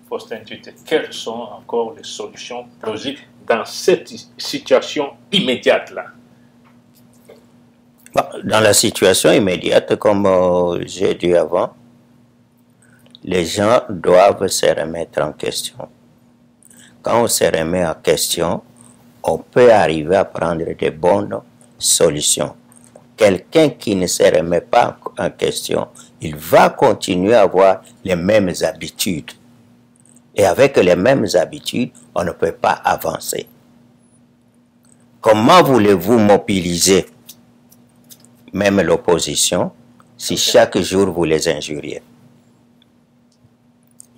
Faustin Tuite, quelles sont encore les solutions plausibles dans cette situation immédiate-là? Dans la situation immédiate, comme j'ai dit avant, les gens doivent se remettre en question. Quand on se remet en question, on peut arriver à prendre de bonnes solutions. Quelqu'un qui ne se remet pas en question, il va continuer à avoir les mêmes habitudes. Et avec les mêmes habitudes, on ne peut pas avancer. Comment voulez-vous mobiliser même l'opposition si chaque jour vous les injuriez?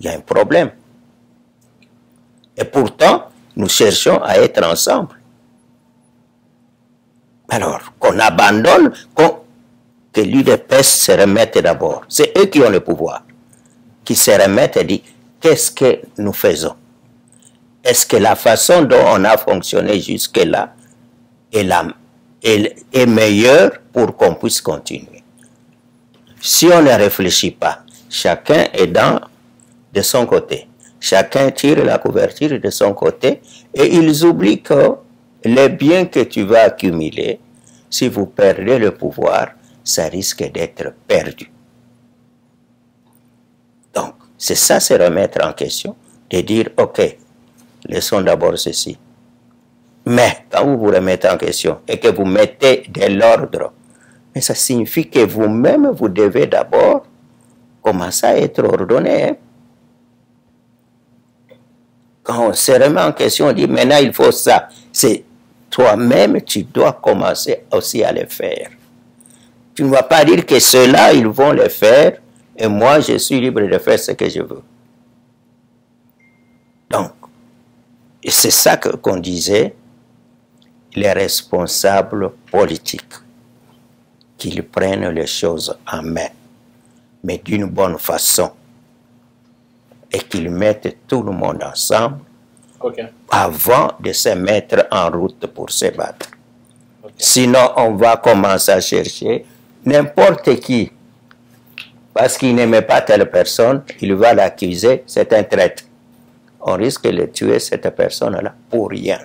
Il y a un problème. Et pourtant, nous cherchons à être ensemble. Alors, qu'on abandonne, que l'UDPS se remette d'abord. C'est eux qui ont le pouvoir. Qui se remettent et disent, qu'est-ce que nous faisons? Est-ce que la façon dont on a fonctionné jusque-là est meilleure pour qu'on puisse continuer? Si on ne réfléchit pas, chacun est de son côté. Chacun tire la couverture de son côté et ils oublient que les biens que tu vas accumuler, si vous perdez le pouvoir, ça risque d'être perdu. Donc, c'est ça, se remettre en question, de dire, ok, laissons d'abord ceci. Mais quand vous vous remettez en question et que vous mettez de l'ordre, mais ça signifie que vous-même, vous devez d'abord commencer à être ordonné. Hein? Quand on se remet en question, on dit maintenant il faut ça. C'est toi-même, tu dois commencer aussi à le faire. Tu ne vas pas dire que ceux-là, ils vont le faire et moi, je suis libre de faire ce que je veux. Donc, c'est ça qu'on disait, les responsables politiques, qu'ils prennent les choses en main, mais d'une bonne façon. Et qu'ils mettent tout le monde ensemble avant de se mettre en route pour se battre. Sinon, on va commencer à chercher n'importe qui. Parce qu'il n'aimait pas telle personne, il va l'accuser, c'est un traître. On risque de tuer cette personne-là pour rien.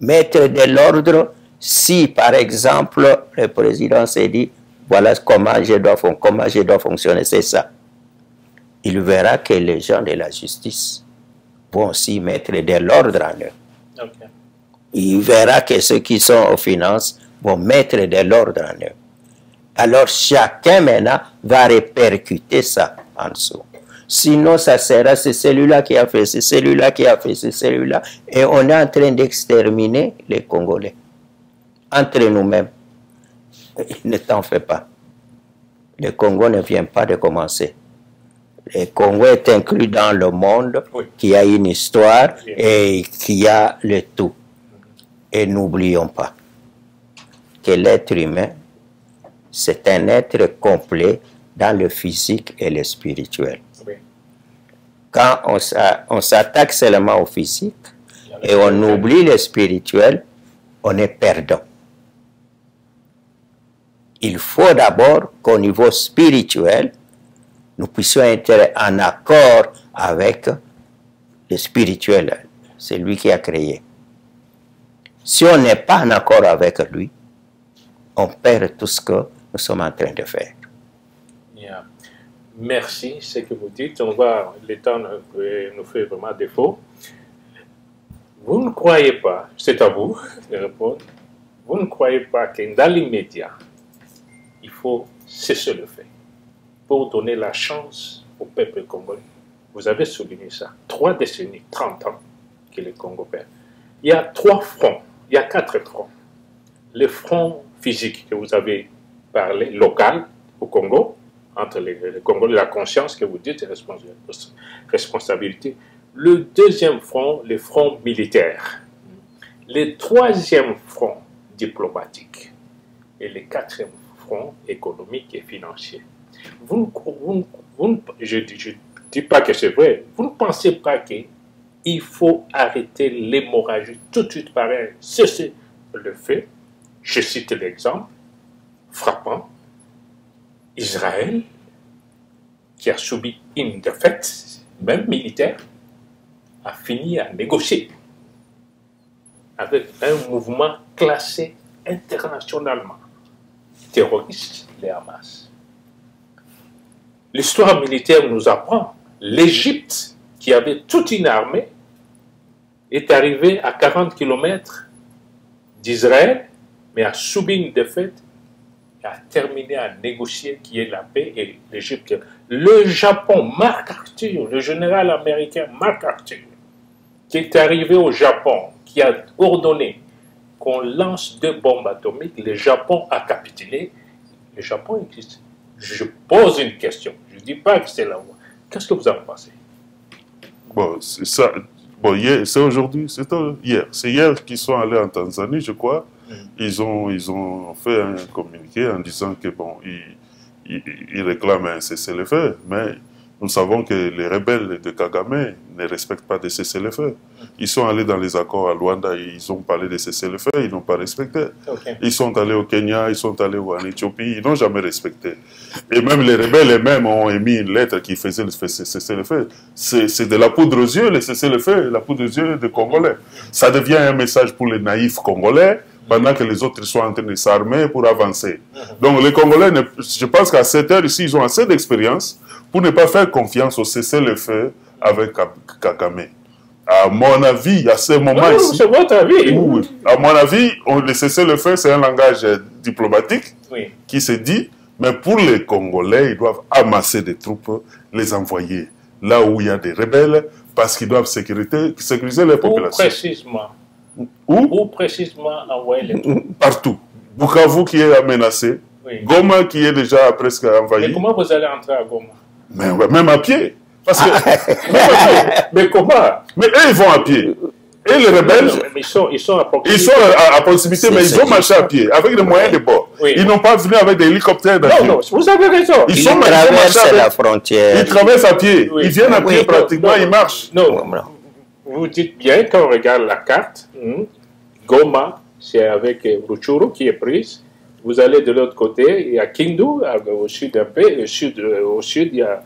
Mettre de l'ordre, si par exemple, le président s'est dit, voilà comment je dois fonctionner, c'est ça. Il verra que les gens de la justice vont aussi mettre de l'ordre en eux. Il verra que ceux qui sont aux finances vont mettre de l'ordre en eux. Alors chacun maintenant va répercuter ça en dessous. Sinon, ça sera, c'est celui-là qui a fait, c'est celui-là qui a fait, c'est celui-là. Et on est en train d'exterminer les Congolais. Entre nous-mêmes. Ne t'en fais pas. Le Congo ne vient pas de commencer. Le Congo est inclus dans le monde qui a une histoire et qui a le tout. Et n'oublions pas que l'être humain c'est un être complet dans le physique et le spirituel. Oui. Quand on s'attaque seulement au physique et on oublie le spirituel, on est perdant. Il faut d'abord qu'au niveau spirituel, nous puissions être en accord avec le spirituel. C'est lui qui a créé. Si on n'est pas en accord avec lui, on perd tout ce que nous sommes en train de faire. Yeah. Merci, ce que vous dites. Le temps nous fait vraiment défaut. Vous ne croyez pas, c'est à vous de répondre, vous ne croyez pas que dans l'immédiat, il faut cesser le fait pour donner la chance au peuple congolais. Vous avez souligné ça. 3 décennies, 30 ans que le Congo perd. Il y a 3 fronts, il y a 4 fronts. Le front physique que vous avez parlé, local au Congo, entre le Congolais, la conscience que vous dites, responsabilité. Le deuxième front, le front militaire. Le troisième front diplomatique. Et le 4e front économique et financier. Je ne dis pas que c'est vrai. Vous ne pensez pas qu'il faut arrêter l'hémorragie tout de suite pareil. Cessez le fait. Je cite l'exemple frappant. Israël, qui a subi une défaite, même militaire, a fini à négocier avec un mouvement classé internationalement terroriste, les Hamas. L'histoire militaire nous apprend, l'Égypte, qui avait toute une armée, est arrivée à 40 km d'Israël, mais a subi une défaite et a terminé à négocier qui est la paix et l'Égypte. Le Japon, Mark Arthur, le général américain Mark Arthur, qui est arrivé au Japon, qui a ordonné qu'on lance 2 bombes atomiques, le Japon a capitulé. Le Japon existe. Je pose une question. Je ne dis pas que c'est la voie. Qu'est-ce que vous en pensez? Bon, c'est ça. Bon, c'est aujourd'hui, c'est hier. C'est hier qu'ils sont allés en Tanzanie, je crois. Ils ont fait un communiqué en disant que bon, ils réclament un cessez-le-feu, mais nous savons que les rebelles de Kagame ne respectent pas de cessez-le-feu. Ils sont allés dans les accords à Luanda et ils ont parlé de cessez-le-feu, ils n'ont pas respecté. Okay. Ils sont allés au Kenya, ils sont allés en Éthiopie, ils n'ont jamais respecté. Et même les rebelles eux-mêmes ont émis une lettre qui faisait le cessez-le-feu. C'est de la poudre aux yeux, le cessez-le-feu, la poudre aux yeux des Congolais. Ça devient un message pour les naïfs Congolais, pendant que les autres sont en train de s'armer pour avancer. Donc les Congolais, je pense qu'à cette heure ici, ils ont assez d'expérience pour ne pas faire confiance au cessez-le-feu avec Kagame. À mon avis, à ce moment-ci... C'est votre avis. Oui, à mon avis, le cessez-le-feu, c'est un langage diplomatique qui se dit, mais pour les Congolais, ils doivent amasser des troupes, les envoyer là où il y a des rebelles, parce qu'ils doivent sécuriser les populations. Où précisément envoyer les troupes? Partout. Bukavu qui est menacé, Goma qui est déjà presque envahi. Mais comment vous allez entrer à Goma? Mais même à pied. Parce que, mais comment? Mais eux, ils vont à pied. Et les rebelles, ils sont à proximité. Ils sont à proximité, mais ils ont marché à pied, avec des moyens de bord. Ils n'ont pas venu avec des hélicoptères d'avion. Non, vous avez raison. Ils traversent la frontière. Ils traversent à pied. Ils viennent à pied pratiquement, ils marchent. Non, vous dites bien, quand on regarde la carte, Goma, c'est avec Rutshuru qui est prise. Vous allez de l'autre côté, il y a Kindu, au sud un peu, au sud il y a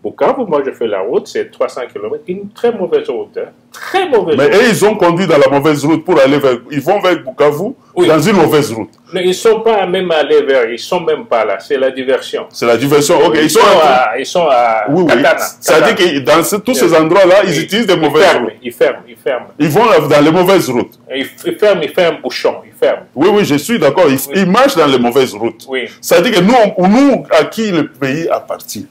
Bukavu. Moi je fais la route, c'est 300 km, une très mauvaise route. Hein. Très mauvaise route. Mais eux, ils ont conduit dans la mauvaise route pour aller vers... Ils vont vers Bukavu dans une mauvaise route. Mais ils ne sont pas même allés vers... Ils ne sont même pas là, c'est la diversion. C'est la diversion, ok. Ils sont à Katana. C'est-à-dire que dans tous ces endroits-là, ils utilisent des mauvaises routes. Ils ferment. Ils vont dans les mauvaises routes. Ils ferment, ils font un bouchon, ils ferment. Oui, je suis d'accord. Ils marchent dans les mauvaises routes. C'est-à-dire que nous, à qui le pays appartient,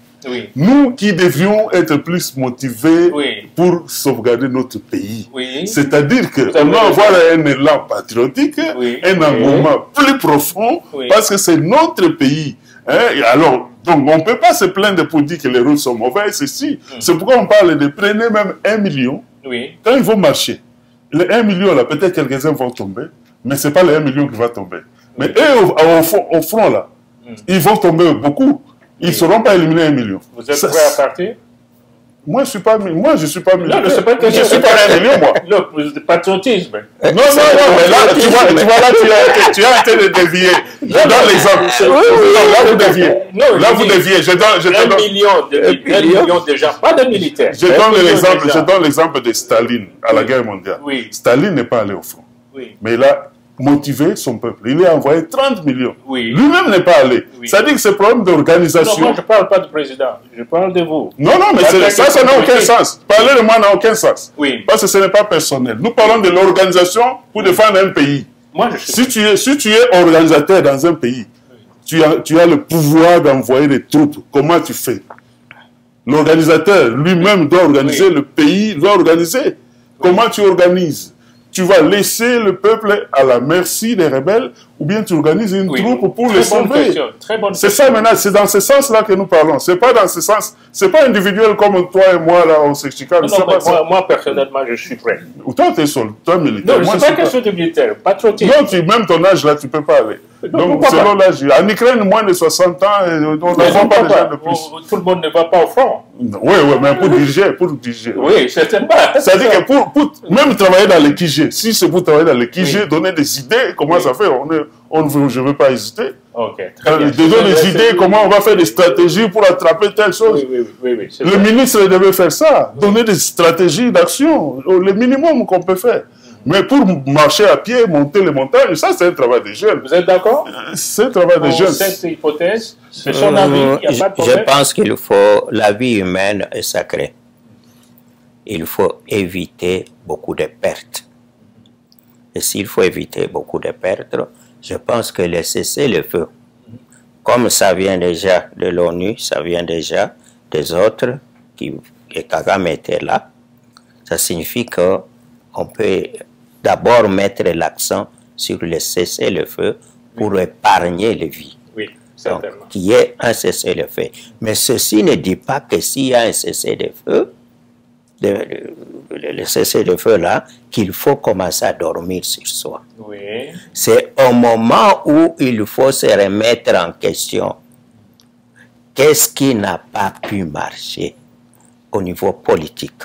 nous qui devions être plus motivés pour sauvegarder notre pays. C'est-à-dire qu'on doit avoir un élan patriotique, un engouement plus profond, parce que c'est notre pays. Hein? Alors, donc on ne peut pas se plaindre pour dire que les routes sont mauvaises, ceci. C'est pourquoi on parle de prenez même 1 million quand ils vont marcher. Les 1 million, là, peut-être quelques-uns vont tomber, mais ce n'est pas les 1 million qui va tomber. Mais eux, au front, là, Ils vont tomber beaucoup. Ils ne seront pas éliminés 1 million. Vous êtes prêt à partir? Moi, je ne suis pas militaire. Je ne suis pas 1 million, moi. Le patriotisme. Non, mais là, tu as été de dévier. Je donne l'exemple. Là, vous déviez. Là, vous déviez. Je donne 1 million de gens, pas de militaires. Je donne l'exemple de Staline à la guerre mondiale. Oui. Staline n'est pas allé au front. Oui. Mais il a motivé son peuple. Il a envoyé 30 millions. Oui. Lui-même n'est pas allé. Oui. Ça dit que c'est problème d'organisation. Non, moi, je ne parle pas du président. Je parle de vous. Non, mais ça n'a aucun sens. Parler de moi n'a aucun sens. Oui. Parce que ce n'est pas personnel. Nous parlons de l'organisation pour défendre un pays. Moi, si tu es organisateur dans un pays, tu as le pouvoir d'envoyer des troupes. Comment tu fais? L'organisateur lui-même doit organiser, le pays doit organiser. Comment tu organises? Tu vas laisser le peuple à la merci des rebelles ou bien tu organises une troupe pour les sauver? C'est ça maintenant, c'est dans ce sens-là que nous parlons. C'est pas dans ce sens, c'est pas individuel comme toi et moi là au Chicago. Moi, personnellement, je suis prêt. Ou toi, tu es militaire. Non, c'est pas question de militaire, patriotique. Non, même ton âge là, tu peux pas aller. Donc, selon l'âge, en Ukraine, moins de 60 ans, on ne voit pas de gens de plus. Tout le monde ne va pas au front. Oui, mais pour diriger. Oui, certainement. C'est-à-dire que pour même travailler dans les QG, si c'est pour travailler dans les QG, donner des idées, comment ça fait, je ne veux pas hésiter. Ok. Donner des idées, comment on va faire des stratégies pour attraper telle chose. Oui, le ministre devait faire ça, donner des stratégies d'action, le minimum qu'on peut faire. Mais pour marcher à pied, monter les montagnes, ça c'est un travail de jeunes. Vous êtes d'accord? C'est un travail de jeunes. Cette hypothèse, c'est son avis, il n'y a pas de problème. Je pense qu'il faut, la vie humaine est sacrée. Il faut éviter beaucoup de pertes. Et s'il faut éviter beaucoup de pertes, je pense que le cessez-le-feu, comme ça vient déjà de l'ONU, ça vient déjà des autres, et Kagame était là, ça signifie qu'on peut d'abord mettre l'accent sur le cessez-le-feu pour épargner les vies. Oui, certainement. Donc, qu'il y ait un cessez-le-feu. Mais ceci ne dit pas que s'il y a un cessez-le-feu, le cessez-le-feu là, qu'il faut commencer à dormir sur soi. Oui. C'est au moment où il faut se remettre en question. Qu'est-ce qui n'a pas pu marcher au niveau politique,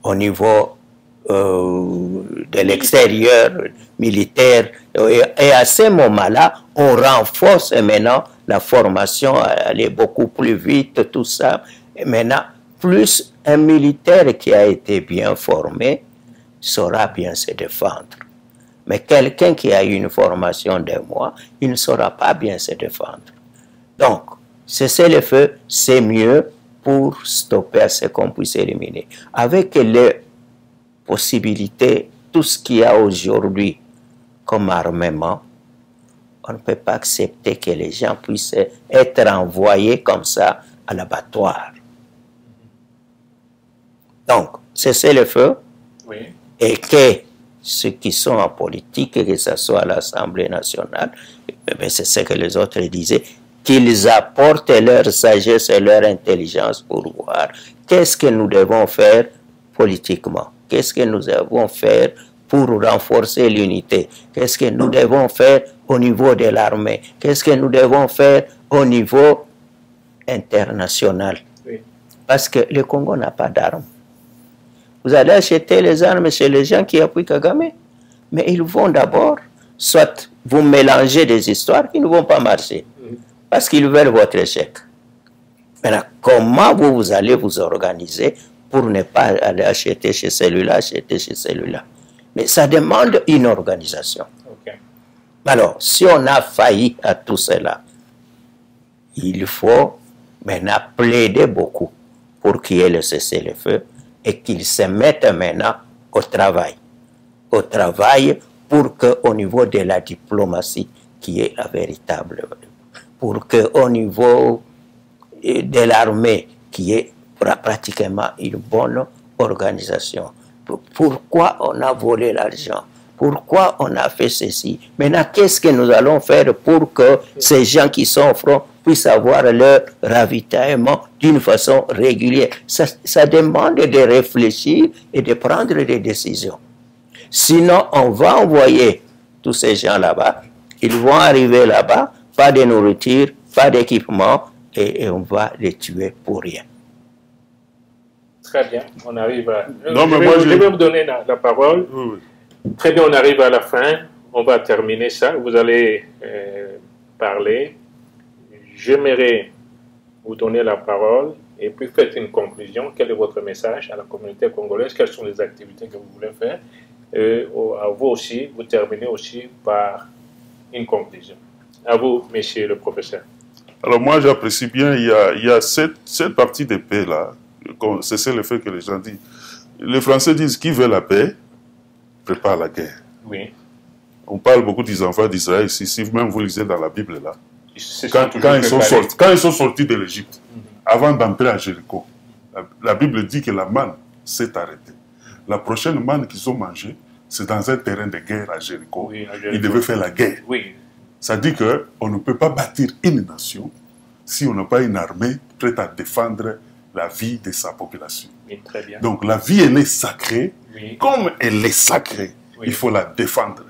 au niveau de l'extérieur, militaire. Et à ce moment-là, on renforce maintenant la formation, elle est beaucoup plus vite, tout ça. Et maintenant, plus un militaire qui a été bien formé saura bien se défendre. Mais quelqu'un qui a eu une formation de mois, il ne saura pas bien se défendre. Donc, cesser le feu, c'est mieux pour stopper à ce qu'on puisse éliminer. Avec les possibilités, tout ce qu'il y a aujourd'hui comme armement, on ne peut pas accepter que les gens puissent être envoyés comme ça à l'abattoir. Donc, cesser le feu, oui, et que ceux qui sont en politique, que ce soit à l'Assemblée nationale, c'est ce que les autres disaient, qu'ils apportent leur sagesse et leur intelligence pour voir qu'est-ce que nous devons faire politiquement, qu'est-ce que nous devons faire pour renforcer l'unité, qu'est-ce que nous devons faire au niveau de l'armée, qu'est-ce que nous devons faire au niveau international. oui. Parce que le Congo n'a pas d'armes. Vous allez acheter les armes chez les gens qui appuient Kagame, mais ils vont d'abord, soit vous mélangez des histoires qui ne vont pas marcher, parce qu'ils veulent votre échec. Maintenant, comment vous allez vous organiser pour ne pas aller acheter chez celui-là, acheter chez celui-là? Mais ça demande une organisation. Okay. Alors, si on a failli à tout cela, il faut maintenant plaider beaucoup pour qu'il y ait le cessez-le-feu et qu'ils se mettent maintenant au travail. Au travail pour qu'au niveau de la diplomatie, qui est la véritable, pour qu'au niveau de l'armée, qui est pratiquement une bonne organisation. Pourquoi on a volé l'argent? Pourquoi on a fait ceci? Maintenant, qu'est-ce que nous allons faire pour que ces gens qui sont au front puissent avoir leur ravitaillement d'une façon régulière? Ça demande de réfléchir et de prendre des décisions. Sinon, on va envoyer tous ces gens là-bas. Ils vont arriver là-bas pas de nourriture, pas d'équipement, et on va les tuer pour rien. Très bien, on arrive à... Non, mais je vais vous donner la parole. Oui, oui. Très bien, on arrive à la fin. On va terminer ça. Vous allez parler. J'aimerais vous donner la parole et puis faites une conclusion. Quel est votre message à la communauté congolaise? Quelles sont les activités que vous voulez faire? À vous aussi, vous terminez aussi par une conclusion. À vous, monsieur le professeur. Alors moi, j'apprécie bien, il y a cette partie de paix là. C'est le fait que les gens disent. Les Français disent qui veut la paix prépare la guerre. Oui. On parle beaucoup des enfants d'Israël. Si même vous lisez dans la Bible là, Quand ils sont sortis de l'Égypte, avant d'entrer à Jéricho, la Bible dit que la manne s'est arrêtée. La prochaine manne qu'ils ont mangée, c'est dans un terrain de guerre à Jéricho. Oui, à Jéricho. Ils devaient faire la guerre. Oui. Ça dit qu'on ne peut pas bâtir une nation si on n'a pas une armée prête à défendre la vie de sa population. Oui, très bien. Donc la vie, elle est sacrée. Oui. Comme elle est sacrée, Oui. il faut la défendre.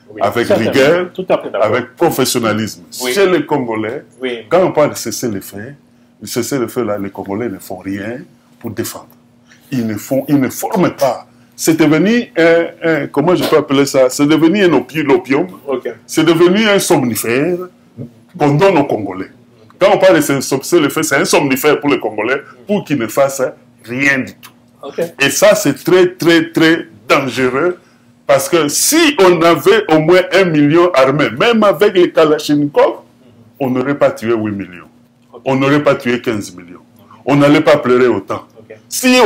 Oui. Avec Ça, rigueur, tout à fait d'accord. avec professionnalisme. Oui. Chez les Congolais, Oui. quand on parle de cessez-le-feu, là, les Congolais ne font rien pour défendre. Ils ne forment pas. C'est devenu comment je peux appeler ça? C'est devenu un l'opium. Ok. C'est devenu un somnifère qu'on donne aux Congolais. Quand on parle de cessez-le-feu, c'est un somnifère pour les Congolais pour qu'ils ne fassent rien du tout. Ok. Et ça, c'est très, très, très dangereux. Parce que si on avait au moins 1 million armés, même avec les Kalachnikov, on n'aurait pas tué 8 millions. On n'aurait pas tué 15 millions. On n'allait pas pleurer autant. Ok.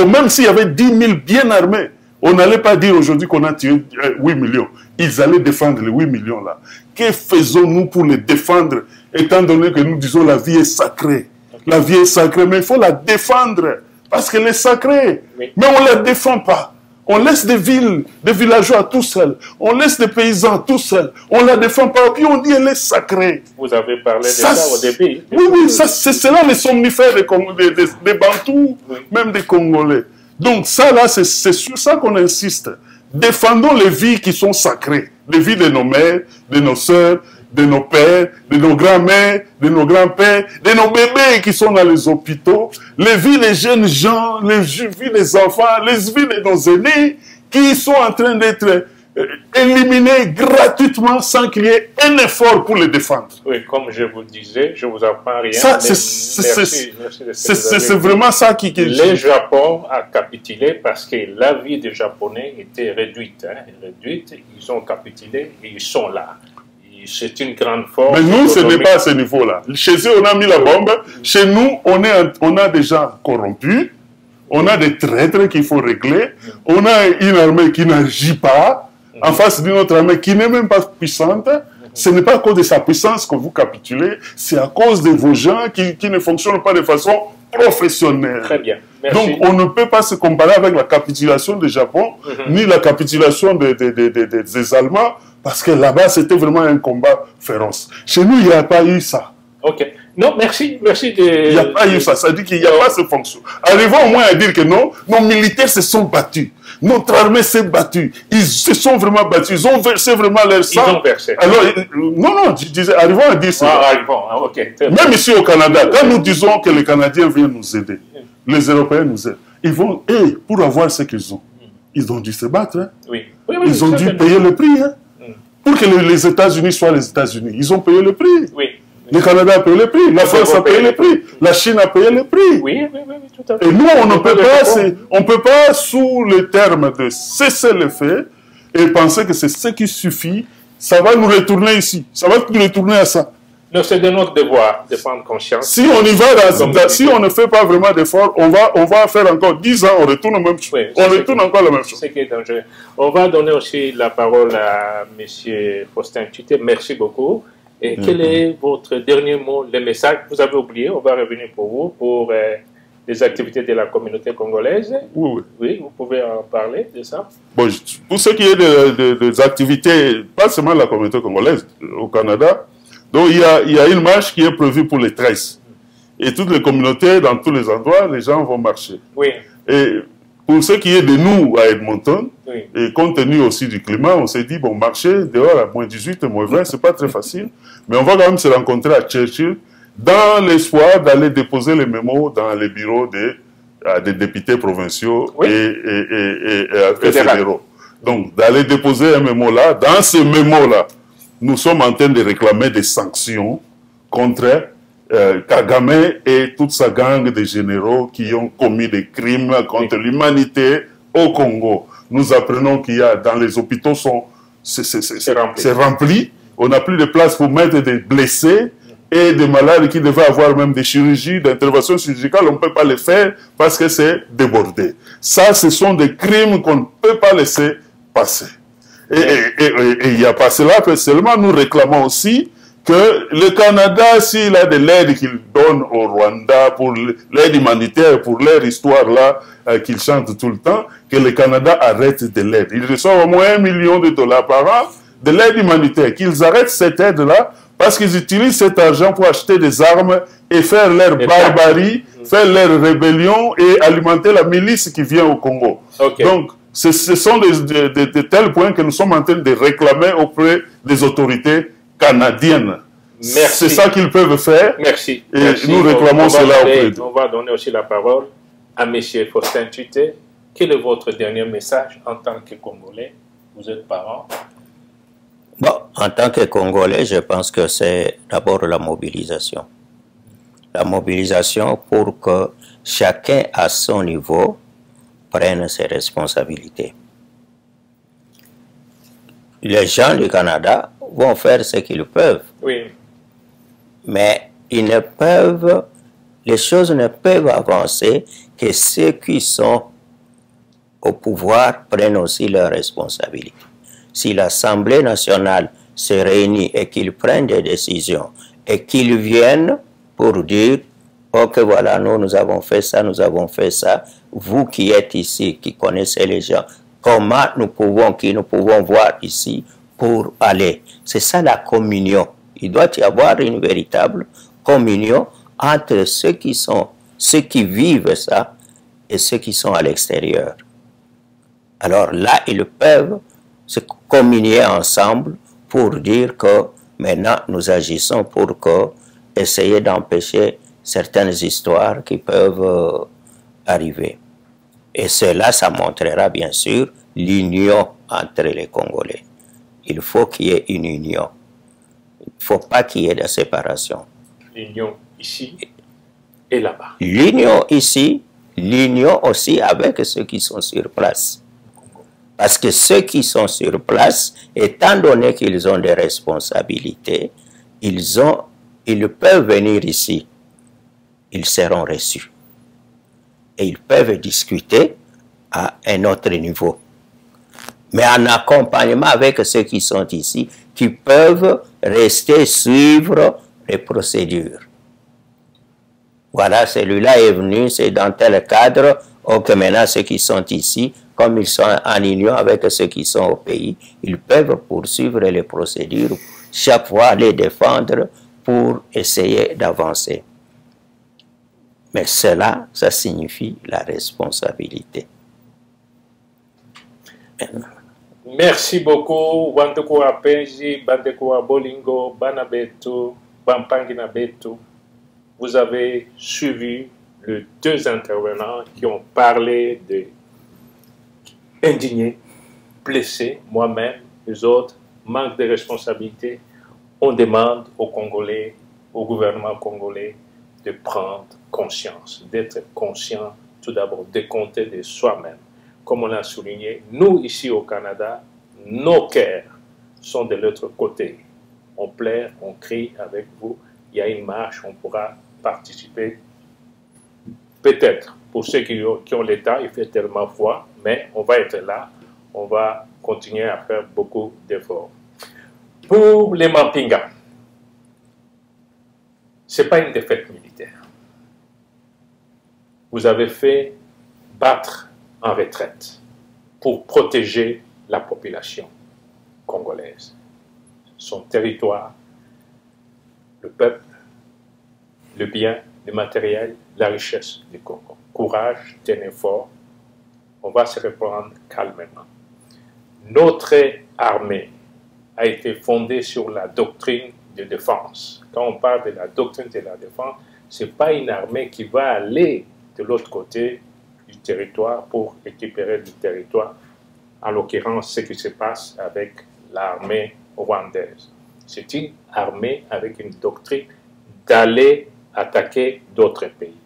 Même s'il y avait 10 000 bien armés, on n'allait pas dire aujourd'hui qu'on a tué 8 millions. Ils allaient défendre les 8 millions là. Que faisons-nous pour les défendre, étant donné que nous disons la vie est sacrée? La vie est sacrée, mais il faut la défendre, parce qu'elle est sacrée. Oui. Mais on ne la défend pas. On laisse des villageois tout seuls. On laisse des paysans tout seuls. On ne la défend pas. Puis on dit elle est sacrée. Vous avez parlé de ça au début. Oui, c'est là les somnifères des Bantous, Oui. même des Congolais. Donc ça là, c'est sur ça qu'on insiste. Défendons les vies qui sont sacrées. Les vies de nos mères, de nos sœurs, de nos pères, de nos grands-mères, de nos grands-pères, de nos bébés qui sont dans les hôpitaux, les vies des jeunes gens, les vies des enfants, les vies de nos aînés qui sont en train d'être éliminés gratuitement sans qu'il y ait un effort pour les défendre. Oui, comme je vous disais, je ne vous apprends rien. Ça, C'est vraiment ça qui... Le Japon a capitulé parce que la vie des Japonais était réduite. Réduite, ils ont capitulé et ils sont là. C'est une grande force. Mais nous, ce n'est pas à ce niveau-là. Chez eux, on a mis la bombe. Chez nous, on a des gens corrompus. On a des traîtres qu'il faut régler. On a une armée qui n'agit pas en face d'une autre armée qui n'est même pas puissante. Ce n'est pas à cause de sa puissance que vous capitulez. C'est à cause de vos gens qui ne fonctionnent pas de façon professionnelle. Très bien. Merci. Donc, on ne peut pas se comparer avec la capitulation du Japon, ni la capitulation des Allemands, parce que là-bas, c'était vraiment un combat féroce. Chez nous, il n'y a pas eu ça. Ok. Non, merci. Merci de... Il n'y a pas eu ça. Ça dit qu'il n'y a pas ce fonction. Arrivons au moins à dire que non, nos militaires se sont battus. Notre armée s'est battue. Ils se sont vraiment battus. Ils ont versé vraiment leur sang. Ils ont versé. Alors, non, je disais, arrivons à dire ça. Ah, arrivons. Ok. Même ici au Canada, quand nous disons que les Canadiens viennent nous aider, les Européens nous aident, ils vont, pour avoir ce qu'ils ont, ils ont dû se battre. Hein. Oui. Ils ont dû payer le prix. Hein. Pour que les États-Unis soient les États-Unis, ils ont payé le prix. Oui. Le Canada a payé le prix, la France a payé le prix, la Chine a payé le prix. Oui, tout à fait. Et nous, on ne peut pas, sous le terme de cesser le fait et penser que c'est ce qui suffit, ça va nous retourner ici, ça va nous retourner à ça. Donc c'est de notre devoir de prendre conscience. Si on y va, si on ne fait pas vraiment d'efforts, on va faire encore 10 ans, on retourne même chose. Oui, On retourne encore la même chose. C'est ce qui est dangereux. On va donner aussi la parole à M. Faustin Tchité. Merci beaucoup. Et quel est votre dernier mot, le message que vous avez oublié? On va revenir pour vous, pour les activités de la communauté congolaise. Oui. Oui, vous pouvez en parler de ça. Bon, pour ce qui est des activités, pas seulement de la communauté congolaise, au Canada, donc il y a une marche qui est prévue pour les 13. Et toutes les communautés, dans tous les endroits, les gens vont marcher. Oui. Et pour ce qui est de nous à Edmonton, Oui. et compte tenu aussi du climat, on s'est dit, bon, marcher dehors à moins 18, moins 20, c'est pas très facile, mais on va quand même se rencontrer à Churchill dans l'espoir d'aller déposer les mémos dans les bureaux des députés provinciaux Oui. et fédéraux. Donc, d'aller déposer un mémo là, dans ce mémo-là, nous sommes en train de réclamer des sanctions contre Kagame et toute sa gang de généraux qui ont commis des crimes contre l'humanité au Congo. Nous apprenons qu'il y a dans les hôpitaux, c'est rempli. On n'a plus de place pour mettre des blessés et des malades qui devaient avoir même des chirurgies, d'interventions chirurgicales. On ne peut pas les faire parce que c'est débordé. Ça, ce sont des crimes qu'on ne peut pas laisser passer. Et il n'y a pas cela, seulement nous réclamons aussi que le Canada, s'il a de l'aide qu'il donne au Rwanda pour l'aide humanitaire, pour leur histoire là, qu'ils chantent tout le temps, que le Canada arrête de l'aide. Ils reçoivent au moins $1 million par an de l'aide humanitaire, qu'ils arrêtent cette aide-là parce qu'ils utilisent cet argent pour acheter des armes et faire leur barbarie, faire leur rébellion et alimenter la milice qui vient au Congo. Okay. Donc, ce sont de tels points que nous sommes en train de réclamer auprès des autorités canadiennes. C'est ça qu'ils peuvent faire. Merci. Et merci. Nous réclamons cela auprès d'eux. On va donner aussi la parole à M. Faustin Tuté. Quel est votre dernier message en tant que Congolais? Vous êtes parent. Bon, en tant que Congolais, je pense que c'est d'abord la mobilisation. La mobilisation pour que chacun à son niveau prenne ses responsabilités. Les gens du Canada vont faire ce qu'ils peuvent. Oui. Mais ils ne peuvent, les choses ne peuvent avancer que ceux qui sont au pouvoir prennent aussi leurs responsabilités. Si l'Assemblée nationale se réunit et qu'ils prennent des décisions et qu'ils viennent pour dire « Ok, voilà, nous avons fait ça, vous qui êtes ici, qui connaissez les gens, comment nous pouvons voir ici pour aller ?» C'est ça la communion. Il doit y avoir une véritable communion entre ceux qui vivent ça et ceux qui sont à l'extérieur. Alors là, ils peuvent se communier ensemble pour dire que maintenant nous agissons pour essayer d'empêcher certaines histoires qui peuvent arriver. Et cela, ça montrera bien sûr l'union entre les Congolais. Il faut qu'il y ait une union. Il ne faut pas qu'il y ait de séparation. L'union ici et là-bas. L'union ici, l'union aussi avec ceux qui sont sur place. Parce que ceux qui sont sur place, étant donné qu'ils ont des responsabilités, ils peuvent venir ici. Ils seront reçus. Et ils peuvent discuter à un autre niveau. Mais en accompagnement avec ceux qui sont ici, qui peuvent rester suivre les procédures. Voilà, celui-là est venu, c'est dans tel cadre, ok, maintenant ceux qui sont ici, comme ils sont en union avec ceux qui sont au pays, ils peuvent poursuivre les procédures, chaque fois les défendre pour essayer d'avancer. Mais cela, ça signifie la responsabilité. Merci beaucoup. Wandeko Apenji, Bandeko Bolingo, Banabeto, Bampangina Beto. Vous avez suivi les deux intervenants qui ont parlé de indignés, blessés, moi-même, les autres, manque de responsabilité. On demande aux Congolais, au gouvernement congolais, de prendre conscience, d'être conscient tout d'abord, de compter de soi-même. Comme on a souligné, nous ici au Canada, nos cœurs sont de l'autre côté. On pleure, on crie avec vous. Il y a une marche, on pourra participer. Peut-être, pour ceux qui ont l'état, il fait tellement froid, mais on va être là, on va continuer à faire beaucoup d'efforts. Pour les Mampinga, ce n'est pas une défaite militaire. Vous avez fait battre en retraite pour protéger la population congolaise, son territoire, le peuple, le bien, le matériel, la richesse du Congo. Courage, tenez fort. on va se reprendre calmement. Notre armée a été fondée sur la doctrine de défense. Quand on parle de la doctrine de la défense, ce n'est pas une armée qui va aller de l'autre côté du territoire pour récupérer du territoire, en l'occurrence ce qui se passe avec l'armée rwandaise. C'est une armée avec une doctrine d'aller attaquer d'autres pays,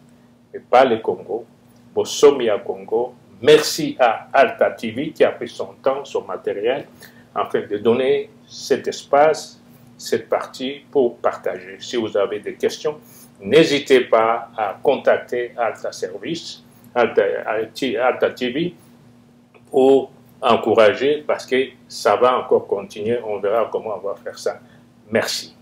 mais pas le Congo. Bosomi à Congo. Merci à Alta TV qui a pris son temps, son matériel, afin de donner cet espace, cette partie pour partager. Si vous avez des questions, n'hésitez pas à contacter Alta Service, Alta TV, pour encourager, parce que ça va encore continuer. On verra comment on va faire ça. Merci.